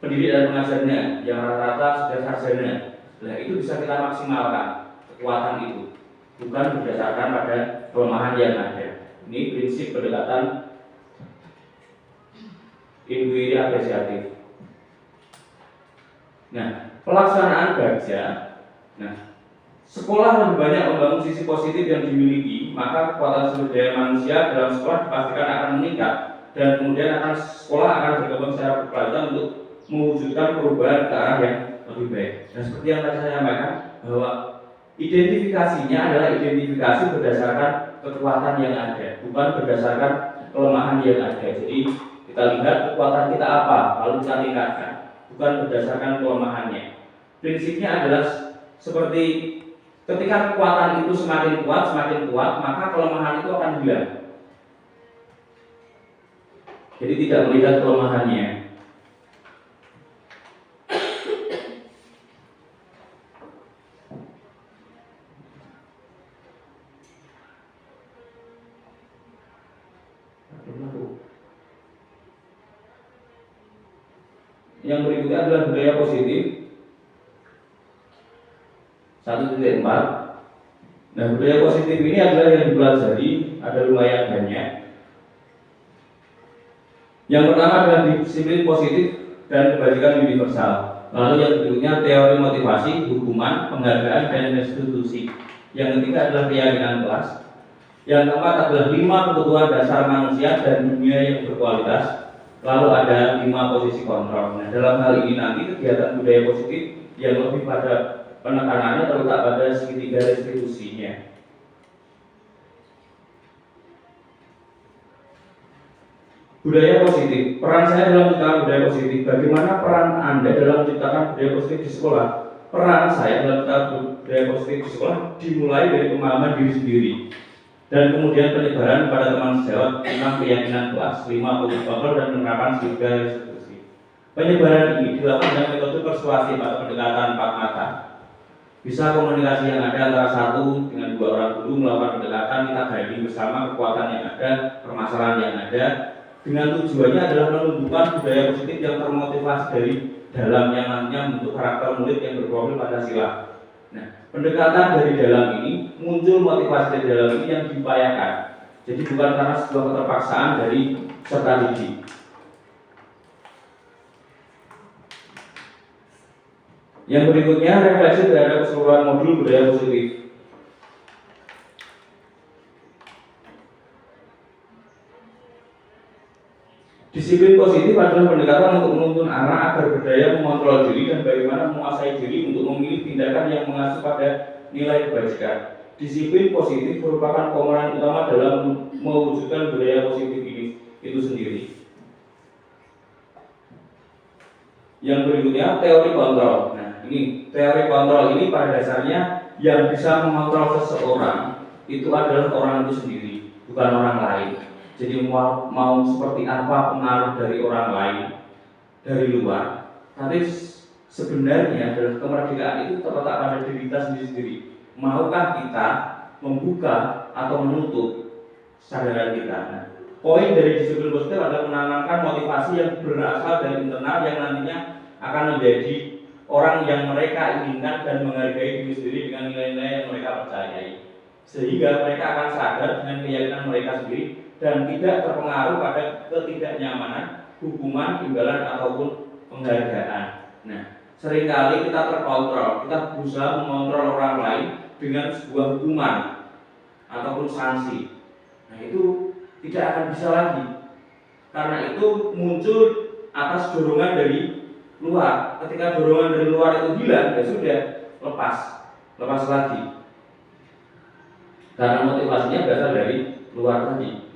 pendidik dan pengajarnya yang rata-rata sudah sarjana. Nah, itu bisa kita maksimalkan kekuatan itu, bukan berdasarkan pada kelemahan yang ada. Ini prinsip pendekatan inquiry apresiatif. Nah, pelaksanaan Bagja. Nah, sekolah lebih banyak membangun sisi positif yang dimiliki, maka kekuatan sumber daya manusia dalam sekolah dipastikan akan meningkat, dan kemudian sekolah akan berkembang secara berkelanjutan untuk mewujudkan perubahan ke arah yang lebih baik. Dan seperti yang tadi saya sampaikan, bahwa identifikasinya adalah identifikasi berdasarkan kekuatan yang ada, bukan berdasarkan kelemahan yang ada. Jadi kita lihat kekuatan kita apa, lalu kita tingkatkan, bukan berdasarkan kelemahannya. Prinsipnya adalah seperti ketika kekuatan itu semakin kuat, maka kelemahan itu akan hilang. Jadi tidak melihat kelemahannya. Yang berikutnya adalah budaya positif 1.4. Nah, budaya positif ini adalah yang dipelajari ada lumayan banyak. Yang pertama adalah disiplin positif dan kebajikan universal. Lalu yang berikutnya teori motivasi, hukuman, penghargaan, dan restitusi. Yang ketiga adalah keyakinan kelas. Yang keempat adalah 5 kebutuhan dasar manusia dan dunia yang berkualitas. Lalu ada 5 posisi kontrol. Nah, dalam hal ini nanti kegiatan budaya positif yang lebih pada penekanannya terletak pada segitiga restitusinya. Budaya positif. Peran saya dalam menciptakan budaya positif. Bagaimana peran Anda dalam menciptakan budaya positif di sekolah? Peran saya dalam menciptakan budaya positif di sekolah dimulai dari pemahaman diri sendiri dan kemudian penyebaran pada teman sejawat tentang keyakinan kelas, 5 posisi kontrol dan penerapan segitiga restitusi. Penyebaran ini dilakukan dengan metode persuasif atau pendekatan 4 mata. Bisa komunikasi yang ada antara 1 dengan 2 orang guru melakukan pendekatan, kita gali bersama kekuatan yang ada, permasalahan yang ada, dengan tujuannya adalah menumbuhkan budaya positif yang termotivasi dari dalam yang nantinya membentuk karakter murid yang berprofil Pancasila. Nah, pendekatan dari dalam ini muncul motivasi dari dalam ini yang diupayakan. Jadi bukan karena sebuah keterpaksaan dari peserta didik. Yang berikutnya refleksi terhadap keseluruhan modul budaya positif. Disiplin positif adalah pendekatan untuk menuntun anak agar berdaya mengontrol diri dan bagaimana menguasai diri untuk memilih tindakan yang mengacu pada nilai kebajikan. Disiplin positif merupakan komponen utama dalam mewujudkan budaya positif ini itu sendiri. Yang berikutnya teori kontrol. Nah, ini teori kontrol ini pada dasarnya yang bisa mengontrol seseorang itu adalah orang itu sendiri, bukan orang lain. Jadi mau seperti apa pengaruh dari orang lain dari luar, tapi sebenarnya dalam kemerdekaan itu terletak pada diri kita sendiri. Maukah kita membuka atau menutup kesadaran kita? Nah, poin dari disiplin positif adalah menanamkan motivasi yang berasal dari internal yang nantinya akan menjadi orang yang mereka inginkan dan menghargai diri sendiri dengan nilai-nilai yang mereka percayai, sehingga mereka akan sadar dengan keyakinan mereka sendiri dan tidak terpengaruh pada ketidaknyamanan, hukuman, imbalan ataupun penghargaan. Nah, seringkali kita terkontrol, kita berusaha mengontrol orang lain dengan sebuah hukuman ataupun sanksi. Nah, itu tidak akan bisa lagi, karena itu muncul atas dorongan dari luar. Ketika dorongan dari luar itu hilang, ya sudah, lepas lagi, karena motivasinya berasal dari luar tadi.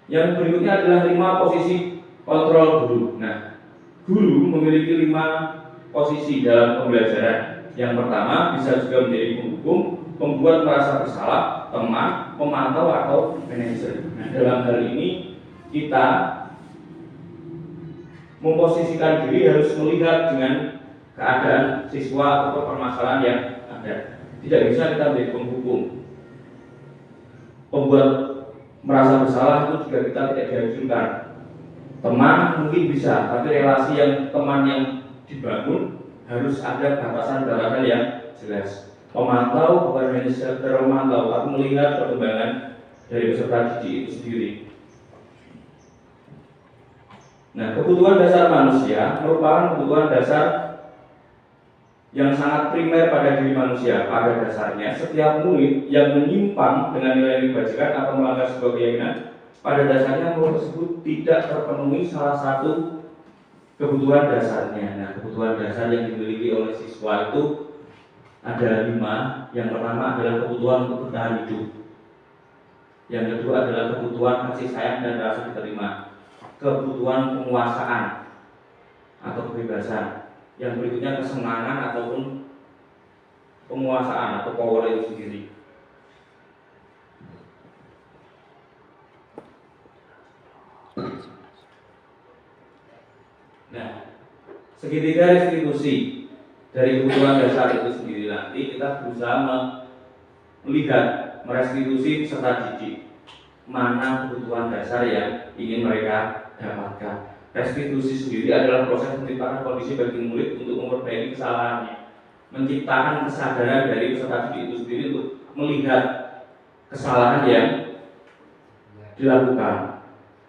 Yang berikutnya adalah 5 posisi kontrol guru. Nah, guru memiliki 5 posisi dalam pembelajaran. Yang pertama bisa juga menjadi penghukum, pembuat merasa bersalah, teman, pemantau atau manajer. Nah, dalam hal ini kita memposisikan diri harus melihat dengan keadaan siswa atau permasalahan yang ada. Tidak bisa kita menjadi penghukum. Pembuat merasa bersalah itu juga kita tidak dianjurkan. Teman mungkin bisa, tapi relasi yang teman yang dibangun harus ada batasan-batasan yang jelas. Pemantau bukan hanya sekedar memantau, tapi melihat perkembangan dari peserta didik itu sendiri. Nah, kebutuhan dasar manusia merupakan kebutuhan dasar yang sangat primer pada diri manusia. Pada dasarnya, setiap murid yang menyimpang dengan nilai kebajikan atau melanggar sebuah keyakinan, pada dasarnya murid tersebut tidak terpenuhi salah satu kebutuhan dasarnya. Nah, kebutuhan dasar yang dimiliki oleh siswa itu ada 5. Yang pertama adalah kebutuhan untuk bertahan hidup. Yang kedua adalah kebutuhan kasih sayang dan rasa diterima. Kebutuhan penguasaan atau kebebasan. Yang berikutnya kesenangan ataupun penguasaan atau power itu sendiri. Nah, segitiga restitusi dari kebutuhan dasar itu sendiri nanti kita berusaha melihat merestitusi peserta didik mana kebutuhan dasar yang ingin mereka dapatkan. Restitusi sendiri adalah proses menciptakan kondisi bagi murid untuk memperbaiki kesalahannya, menciptakan kesadaran dari peserta didik itu sendiri untuk melihat kesalahan yang dilakukan.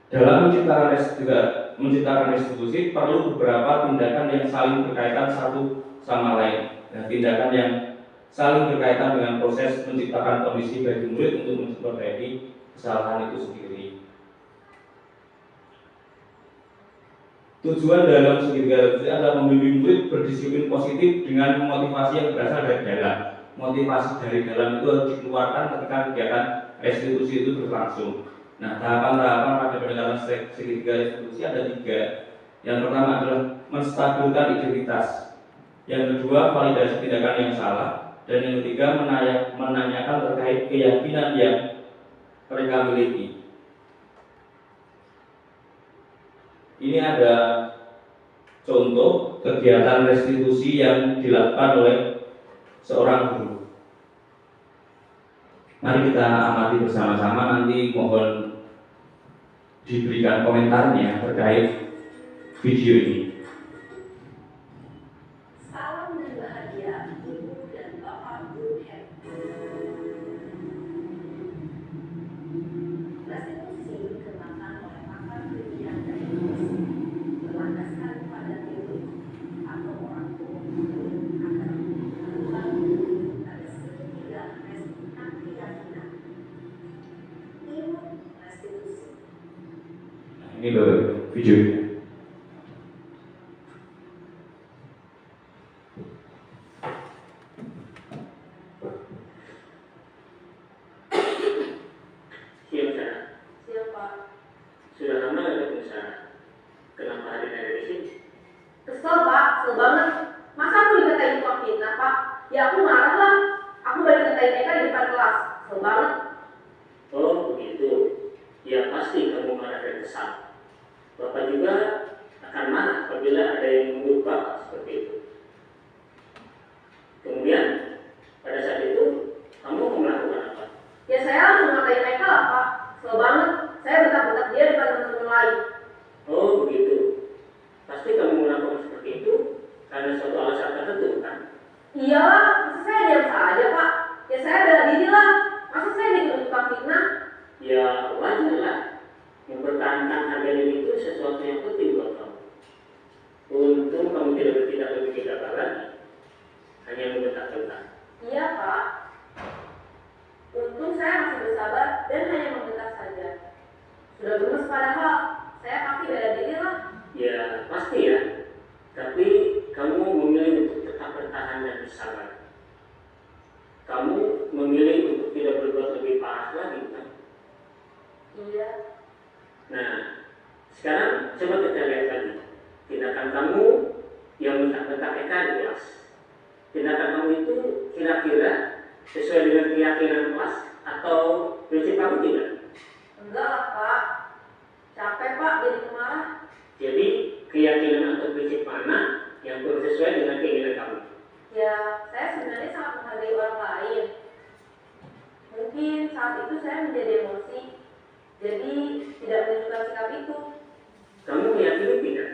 Dalam menciptakan restitusi perlu beberapa tindakan yang saling berkaitan satu sama lain. Nah, tindakan yang saling berkaitan dengan proses menciptakan kondisi bagi murid untuk memperbaiki kesalahan itu sendiri. Tujuan dalam segitiga restitusi adalah membimbing murid berdisiplin positif dengan motivasi yang berasal dari dalam. Motivasi dari dalam itu harus dikeluarkan ketika kegiatan restitusi itu berlangsung. Nah, tahapan-tahapan pada pendekatan segitiga restitusi ada 3. Yang pertama adalah menstabilkan identitas. Yang kedua, validasi tindakan yang salah. Dan yang ketiga, menanyakan terkait keyakinan yang mereka miliki. Ini ada contoh kegiatan restitusi yang dilakukan oleh seorang guru. Mari kita amati bersama-sama, nanti mohon diberikan komentarnya terkait video ini. Salam dan bahagia Ibu dan Bapak Guru Happy. Restitusi dikenakan oleh pakar pendidikan dan edukasi berlandaskan pada teori atau orang tua agar melakukan ada segitiga keyakinan. Ilmu restitusi. Nah, ini loh videonya. Siap sana. Siapa? Sudah lama gak ketemu sana? Kenapa hari ada di sini? Kesel Pak, kesel banget. Masa aku dikatain tukang fitnah Pak? Ya aku marah lah. Aku balik ngatain Eka di depan kelas. Kesel banget. Oh begitu. Ya pasti kamu marah dan kesal. Bapak juga akan marah apabila ada yang menuduh Bapak seperti itu. Kemudian pada saat itu kamu mau melakukan apa? Ya saya langsung ngatain Eka lah Pak. Kesel banget. Saya bentak-bentak dia di depan teman-teman lain. Oh begitu. Pasti kamu melakukan seperti itu karena suatu alasan tertentu kan? Iyalah, masa saya diam saja Pak? Ya saya bela diri lah. Masa saya dituduh tukang fitnah? Ya wajar lah. Mempertahankan harga diri itu sesuatu yang penting buat kamu. Untung kamu tidak bertindak lebih gegabah lagi. Hanya membentak-bentak. Iya Pak. Untung saya masih bersabar dan hanya membentak saja. Sudah gemes padahal. Saya pasti bela diri lah. Ya pasti ya. Tapi kamu memilih untuk tetap bertahan dan bersabar. Kamu memilih untuk tidak berbuat lebih parah lagi kan? Iya. Nah, sekarang coba kita lihat lagi tindakan kamu yang bentak-bentak Eka di kelas. Tindakan kamu itu kira-kira sesuai dengan keyakinan kelas atau prinsip kamu tidak? Enggak lah Pak. Capek Pak jadi pemarah. Jadi keyakinan atau prinsip mana yang kurang sesuai dengan keinginan kamu? Ya, saya sebenarnya sangat menghargai orang lain. Mungkin saat itu saya menjadi emosi, jadi tidak menunjukkan sikap itu. Kamu meyakini tidak?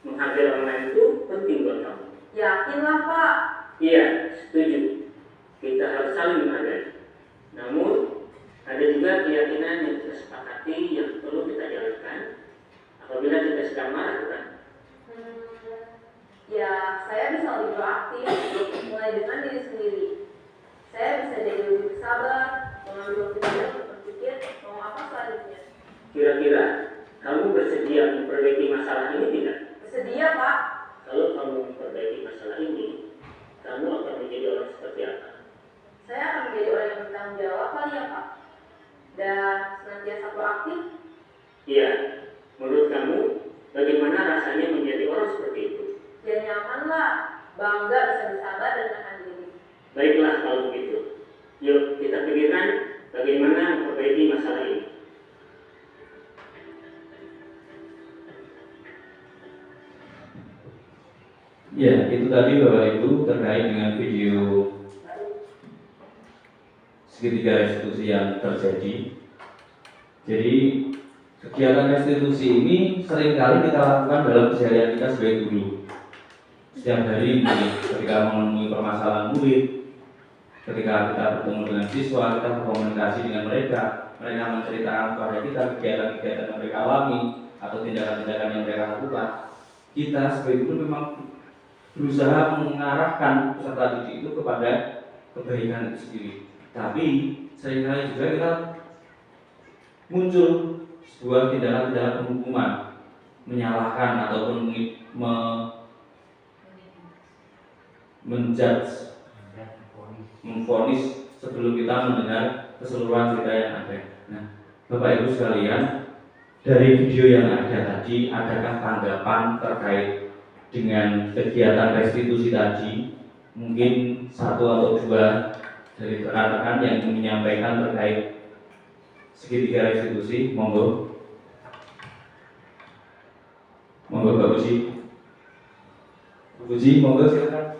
Menghargai orang lain itu penting buat kamu. Yakinlah Pak. Iya, setuju. Kita harus saling menghargai. Namun, ada juga keyakinan yang kita sepakati yang perlu kita jalankan apabila kita sedang marah, kan? Ya, saya bisa lebih proaktif, mulai dengan diri sendiri. Saya bisa jadi lebih sabar, mengambil waktu banyak untuk berpikir mau apa selanjutnya. Kira-kira kamu bersedia memperbaiki masalah ini tidak? Bersedia Pak. Kalau kamu memperbaiki masalah ini, kamu akan menjadi orang seperti apa? Saya akan menjadi orang yang bertanggung jawab kali ya Pak. Dan senantiasa proaktif. Iya, menurut kamu bagaimana rasanya menjadi orang seperti itu? Ya nyaman lah, bangga bisa bersabar dan menahan diri. Baiklah kalau begitu. Yuk kita pikirkan bagaimana memperbaiki masalah ini. Ya, itu tadi Bapak Ibu terkait dengan video segitiga restitusi yang terjadi. Jadi kegiatan restitusi ini seringkali kita lakukan dalam keseharian kita sebagai guru. Setiap hari ketika menemui permasalahan murid, ketika kita bertemu dengan siswa, kita berkomunikasi dengan mereka, mereka menceritakan kepada kita kegiatan-kegiatan yang mereka alami atau tindakan-tindakan yang mereka lakukan, kita sebagai guru memang berusaha mengarahkan peserta didik itu kepada kebaikan itu sendiri. Tapi seringkali juga kita muncul sebuah tindakan-tindakan penghukuman, menyalahkan ataupun menjudge, memvonis sebelum kita mendengar keseluruhan cerita yang ada. Nah, Bapak Ibu sekalian, dari video yang ada tadi, adakah tanggapan terkait dengan kegiatan restitusi tadi? Mungkin satu atau dua dari rekan-rekan yang ingin menyampaikan terkait segitiga restitusi, monggo. Monggo Mbak Puji. Bu Puji, monggo silakan.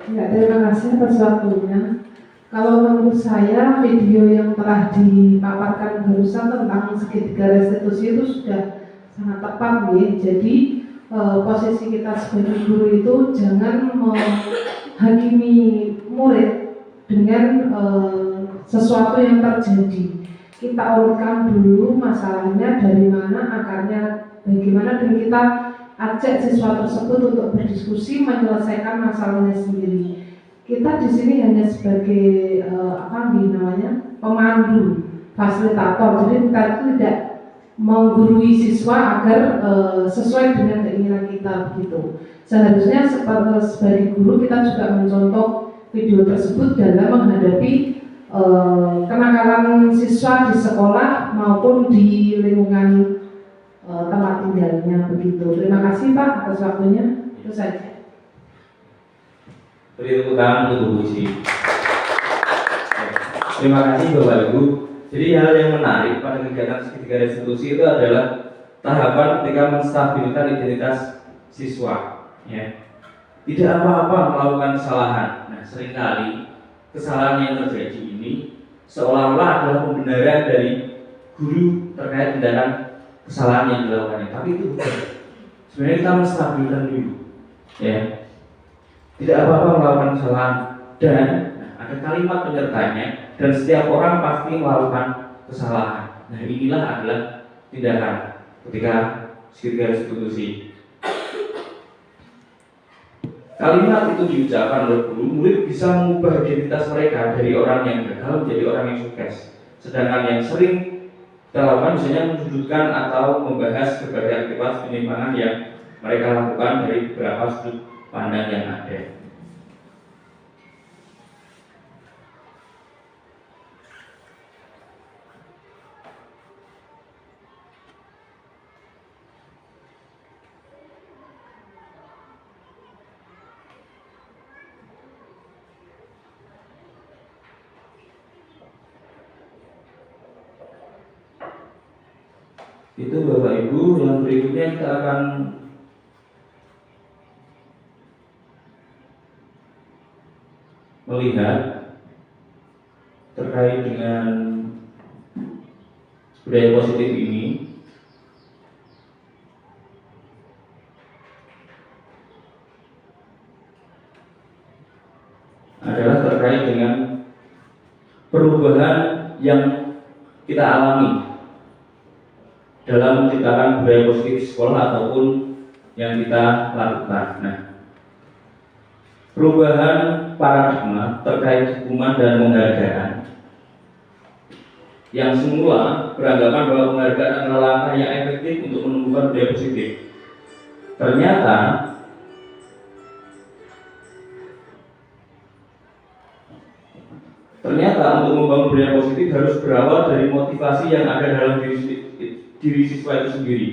Ya, terima kasih atas waktunya. Kalau menurut saya video yang telah dipaparkan barusan tentang segitiga restitusi itu sudah sangat tepat nih. Jadi posisi kita sebagai guru itu jangan menghakimi murid dengan sesuatu yang terjadi. Kita urutkan dulu masalahnya dari mana, akarnya bagaimana, dan kita ajak siswa tersebut untuk berdiskusi menyelesaikan masalahnya sendiri. Kita di sini hanya sebagai pemandu, fasilitator. Jadi kita itu tidak menggurui siswa agar sesuai dengan keinginan kita begitu. Seharusnya sebagai guru kita juga mencontoh video tersebut dalam menghadapi kenakalan siswa di sekolah maupun di lingkungan tempat tinggalnya begitu. Terima kasih Pak atas waktunya. Itu saja. Beri tepuk tangan untuk Bu Puji. Terima kasih Bapak Ibu. Jadi hal yang menarik pada kegiatan segitiga restitusi itu adalah tahapan ketika menstabilkan identitas siswa. Ya. Tidak apa-apa melakukan kesalahan. Nah, seringkali kesalahan yang terjadi ini seolah-olah adalah pembenaran dari guru terkait tindakan kesalahan yang dilakukannya. Tapi itu bukan. Sebenarnya kita menstabilkan dulu. Ya. Tidak apa-apa melakukan kesalahan, dan ada kalimat penyertanya, dan setiap orang pasti melakukan kesalahan. Nah, inilah adalah tindakan ketika segitiga restitusi. Kalimat itu diucapkan oleh guru, murid bisa mengubah identitas mereka dari orang yang gagal menjadi orang yang sukses. Sedangkan yang sering kita lakukan misalnya menunjukkan atau membahas berbagai aktivitas penyimpangan yang mereka lakukan dari beberapa sudut pandang yang ada. Itu Bapak Ibu, yang berikutnya kita akan melihat terkait dengan budaya positif ini. Adalah terkait dengan perubahan yang kita alami dalam menciptakan budaya positif di sekolah ataupun yang kita lakukan. Nah, perubahan paradigma terkait hukuman dan penghargaan yang semula beranggapan bahwa penghargaan adalah langkah yang efektif untuk menumbuhkan budaya positif. Ternyata untuk membangun budaya positif harus berawal dari motivasi yang ada dalam diri siswa itu sendiri,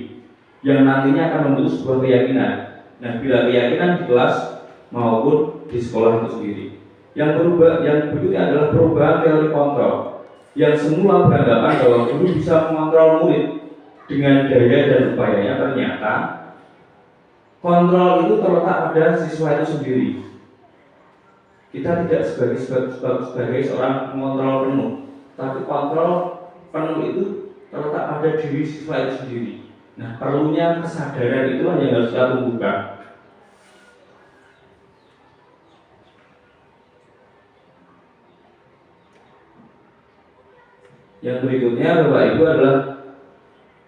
yang nantinya akan membentuk sebuah keyakinan. Nah, bila keyakinan di kelas maupun di sekolah itu sendiri. Yang berikutnya adalah perubahan teori kontrol, yang semula beranggapan bahwa guru bisa mengontrol murid dengan daya dan upayanya. Ternyata kontrol itu terletak pada siswa itu sendiri. Kita tidak sebagai seorang pengontrol penuh, tapi kontrol penuh itu terletak pada diri siswa itu sendiri. Nah, perlunya kesadaran itulah yang harus kita tumbuhkan. Yang berikutnya Bapak Ibu adalah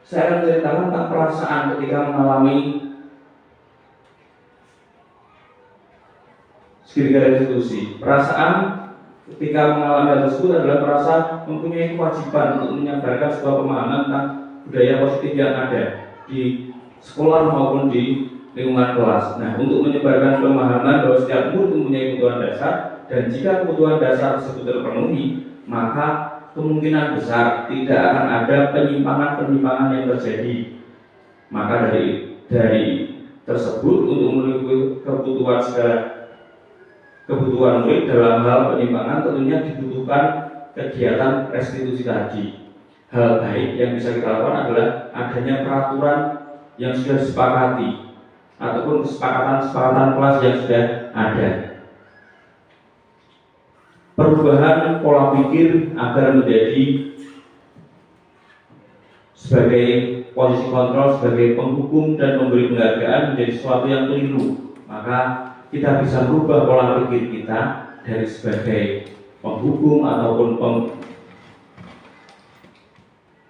saya akan menceritakan tentang perasaan ketika mengalami segitiga restitusi. Perasaan ketika mengalami hal tersebut adalah merasa mempunyai kewajiban untuk menyebarkan sebuah pemahaman tentang budaya positif yang ada di sekolah maupun di lingkungan kelas. Nah, untuk menyebarkan pemahaman bahwa setiap murid mempunyai kebutuhan dasar, dan jika kebutuhan dasar tersebut terpenuhi, maka kemungkinan besar tidak akan ada penyimpangan-penyimpangan yang terjadi. Maka dari tersebut, untuk memenuhi kebutuhan murid dalam hal penyimpangan, tentunya dibutuhkan kegiatan restitusi tadi. Hal baik yang bisa kita lakukan adalah adanya peraturan yang sudah disepakati ataupun kesepakatan kelas yang sudah ada. Perubahan pola pikir agar menjadi sebagai posisi kontrol, sebagai penghukum dan memberi penghargaan menjadi sesuatu yang keliru. Maka kita bisa merubah pola pikir kita dari sebagai penghukum ataupun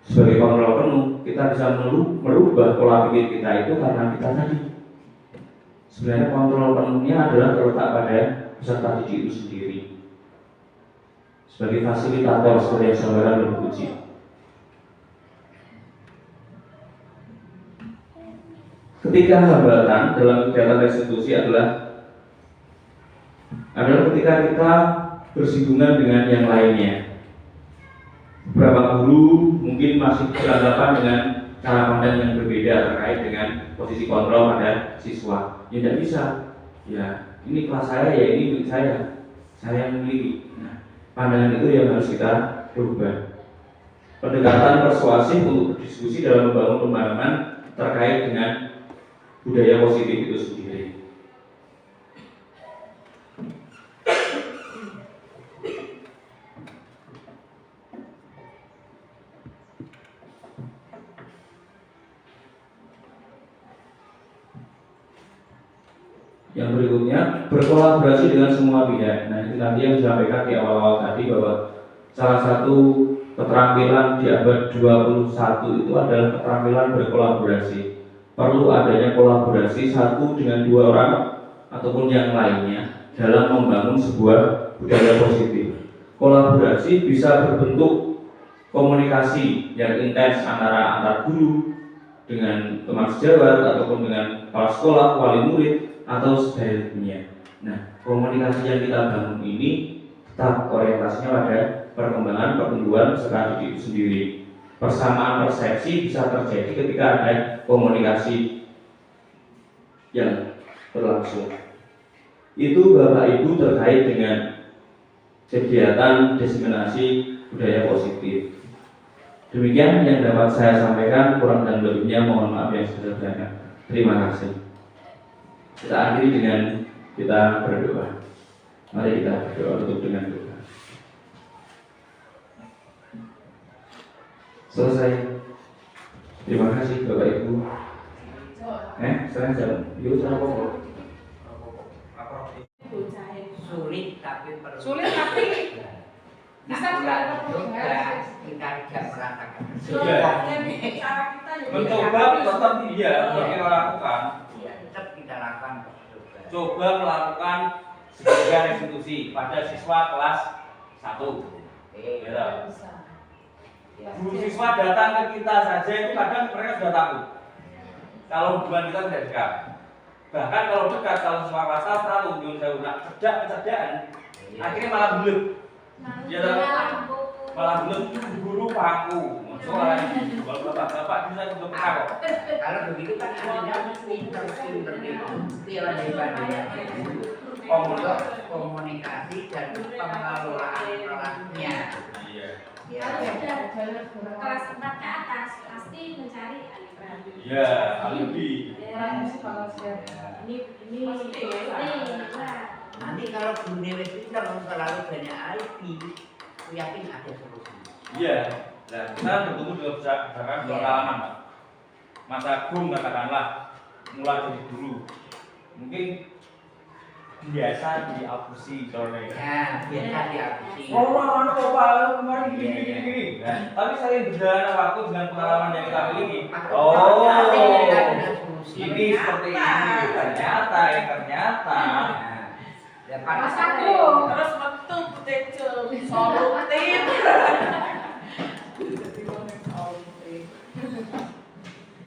sebagai kontrol penuh. Kita bisa merubah pola pikir kita itu karena kita tadi sebenarnya kontrol penuhnya adalah terletak pada peserta didik itu sendiri sebagai fasilitator, seperti yang saudara berpuji. Ketika hambatan dalam kegiatan restitusi adalah ketika kita bersinggungan dengan yang lainnya. Beberapa guru mungkin masih beranggapan dengan cara pandang yang berbeda terkait dengan posisi kontrol pada siswa. Ya tidak bisa. Ya ini kelas saya, ya ini milik saya yang memiliki. Nah, pandangan itu yang harus kita rubah. Pendekatan persuasif untuk berdiskusi dalam membangun pemahaman terkait dengan budaya positif itu sendiri. Yang berikutnya, berkolaborasi dengan semua pihak. Nah, itu nanti yang disampaikan di awal-awal tadi bahwa salah satu keterampilan di abad 21 itu adalah keterampilan berkolaborasi. Perlu adanya kolaborasi satu dengan dua orang ataupun yang lainnya dalam membangun sebuah budaya positif. Kolaborasi bisa berbentuk komunikasi yang intens antar guru dengan teman sejawat ataupun dengan kepala sekolah, wali murid atau sebaliknya. Nah, komunikasi yang kita bangun ini tetap orientasinya pada perkembangan pertumbuhan serta didik itu sendiri. Persamaan persepsi bisa terjadi ketika ada komunikasi yang berlangsung. Itu Bapak Ibu terkait dengan kegiatan diseminasi budaya positif. Demikian yang dapat saya sampaikan, kurang dan lebihnya mohon maaf yang sebesar-besarnya. Terima kasih. Kita akhiri dengan kita berdoa. Mari kita berdoa, tutup dengan doa. Selesai. Terima kasih Bapak Ibu. Sekarang jam. Yuk cara pokok. Sulit tapi bisa juga kita tidak merasakan. Mencoba tetap iya kita lakukan. Tetap kita lakukan. Coba melakukan segitiga restitusi pada siswa kelas 1. Guru siswa datang ke kita saja itu kadang mereka sudah takut. Kalau hubungan kita tidak dekat. Bahkan kalau dekat, kalau siswa kelas 1 nyuwun sewu nak cerdak-cerdakan, akhirnya malah belut. Ya malah belut guru paku. Soalnya bapak bisa untuk kok. Kalau begitu kan artinya pinter-pinter itu piala hebatnya komunikasi dan pengelolaan kelasnya. Iya. Kelas 4 ke atas pasti mencari alibi. Iya, alibi. Nanti kalau dunia itu terlalu banyak alibi, yakin ada solusi. Iya. Nah, kita bertemu dengan berdasarkan pengalaman, Pak. Mas Agung katakanlah mulai dari guru. Mungkin biasa dihapusi soalnya. Ya, biasa dihapusi. Oh, mana Bapak kemarin gini. Nah, tapi sering berjalan waktu dengan pengalaman yang kita miliki. Oh, ini seperti ini. Ternyata. Ya, Mas panas aku terus metu tejo solo